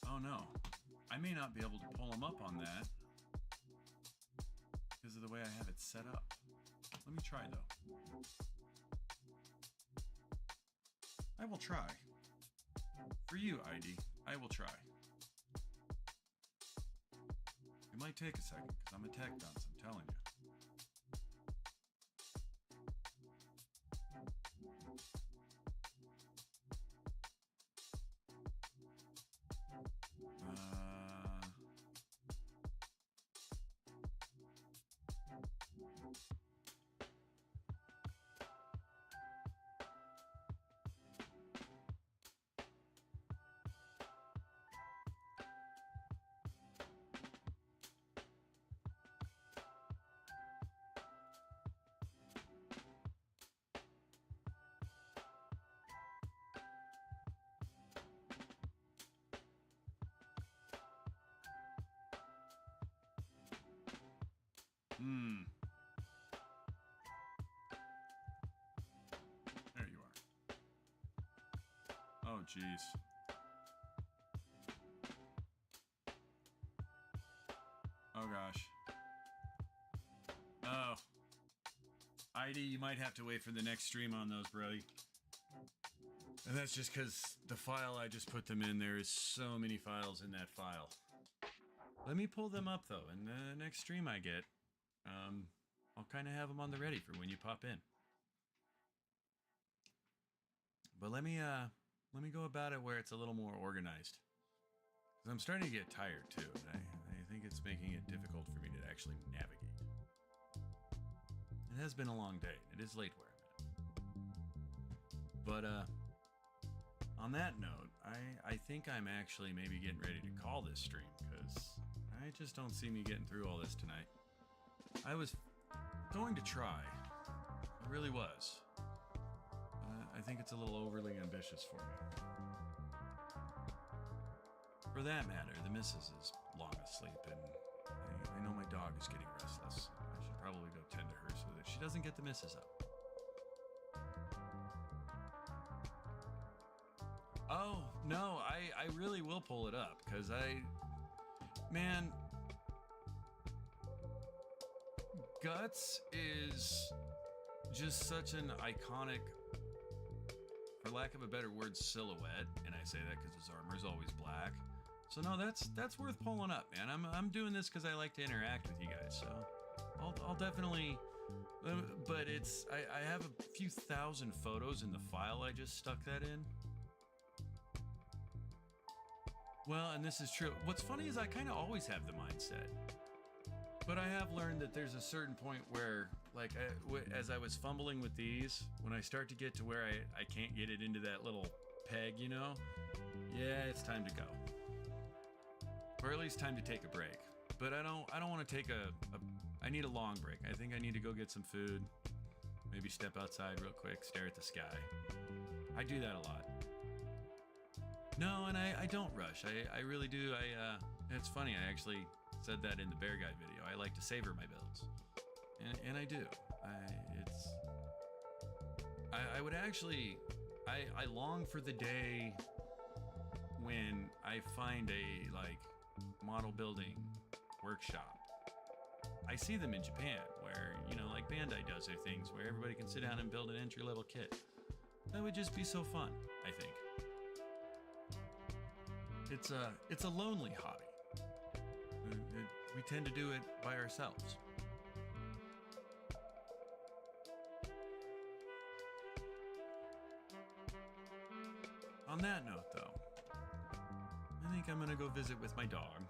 A: Oh no, I may not be able to pull them up on that because of the way I have it set up. Let me try, though. I will try. For you, ID, I will try. It might take a second, because I'm a tech dunce, I'm telling you. There you are. Oh, jeez. Oh, gosh. Oh. ID, you might have to wait for the next stream on those, Brody. And that's just because the file I just put them in, there is so many files in that file. Let me pull them up, though, and the next stream I get, I'll kind of have them on the ready for when you pop in. But let me go about it where it's a little more organized. Because I'm starting to get tired, too. And I think it's making it difficult for me to actually navigate. It has been a long day. It is late where I'm at. But, on that note, I think I'm actually maybe getting ready to call this stream, because I just don't see me getting through all this tonight. I was going to try. I really was. I think it's a little overly ambitious for me. For that matter, the missus is long asleep, and I know my dog is getting restless. I should probably go tend to her so that she doesn't get the missus up. Oh, no, I really will pull it up, because man, Guts is just such an iconic, for lack of a better word, silhouette, and I say that because his armor is always black. So no, that's worth pulling up, man. I'm doing this because I like to interact with you guys, so I'll definitely. But it's I have a few thousand photos in the file I just stuck that in. Well, and this is true. What's funny is I kind of always have the mindset. But I have learned that there's a certain point where, like, as I was fumbling with these, when I start to get to where I can't get it into that little peg, you know? Yeah, it's time to go. Or at least time to take a break. But I don't want to take I need a long break. I think I need to go get some food. Maybe step outside real quick, stare at the sky. I do that a lot. No, and I don't rush. I really do. It's funny. I actually said that in the Bear Guy video. I like to savor my builds, and I do. I would actually. I long for the day when I find a model building workshop. I see them in Japan, where like Bandai does their things, where everybody can sit down and build an entry-level kit. That would just be so fun. I think. It's a lonely hobby. We tend to do it by ourselves. On that note, though, I think I'm gonna go visit with my dog,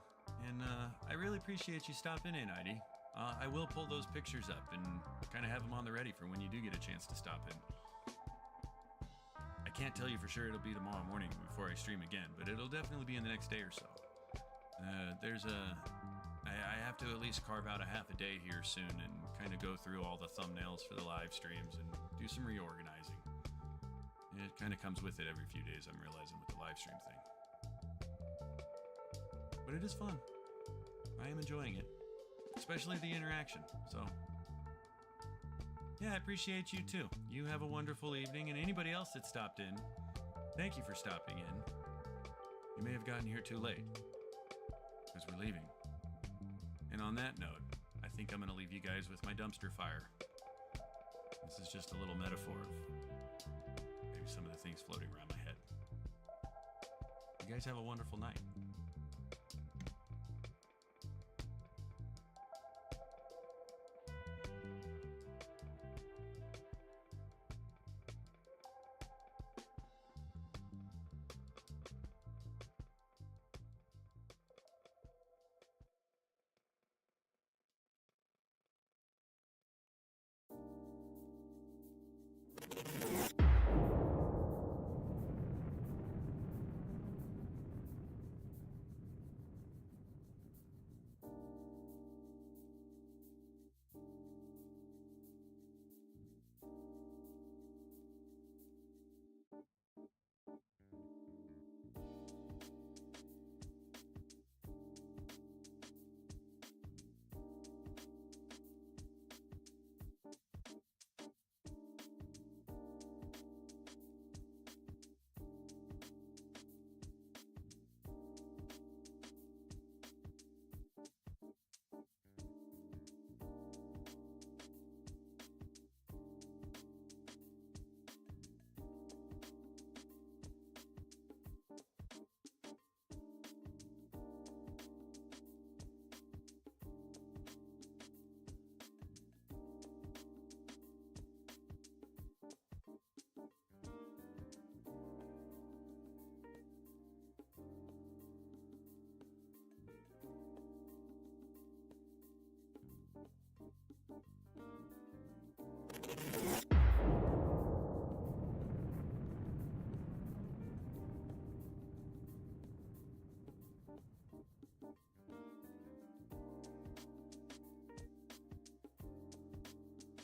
A: and I really appreciate you stopping in, Heidi. I will pull those pictures up and kind of have them on the ready for when you do get a chance to stop in. I can't tell you for sure it'll be tomorrow morning before I stream again, but it'll definitely be in the next day or so. I have to at least carve out a half a day here soon and kind of go through all the thumbnails for the live streams and do some reorganizing. It kind of comes with it every few days, I'm realizing, with the live stream thing. But it is fun. I am enjoying it, especially the interaction, so... Yeah, I appreciate you too. You have a wonderful evening, and anybody else that stopped in, thank you for stopping in. You may have gotten here too late, because we're leaving. And on that note, I think I'm going to leave you guys with my dumpster fire. This is just a little metaphor of maybe some of the things floating around my head. You guys have a wonderful night.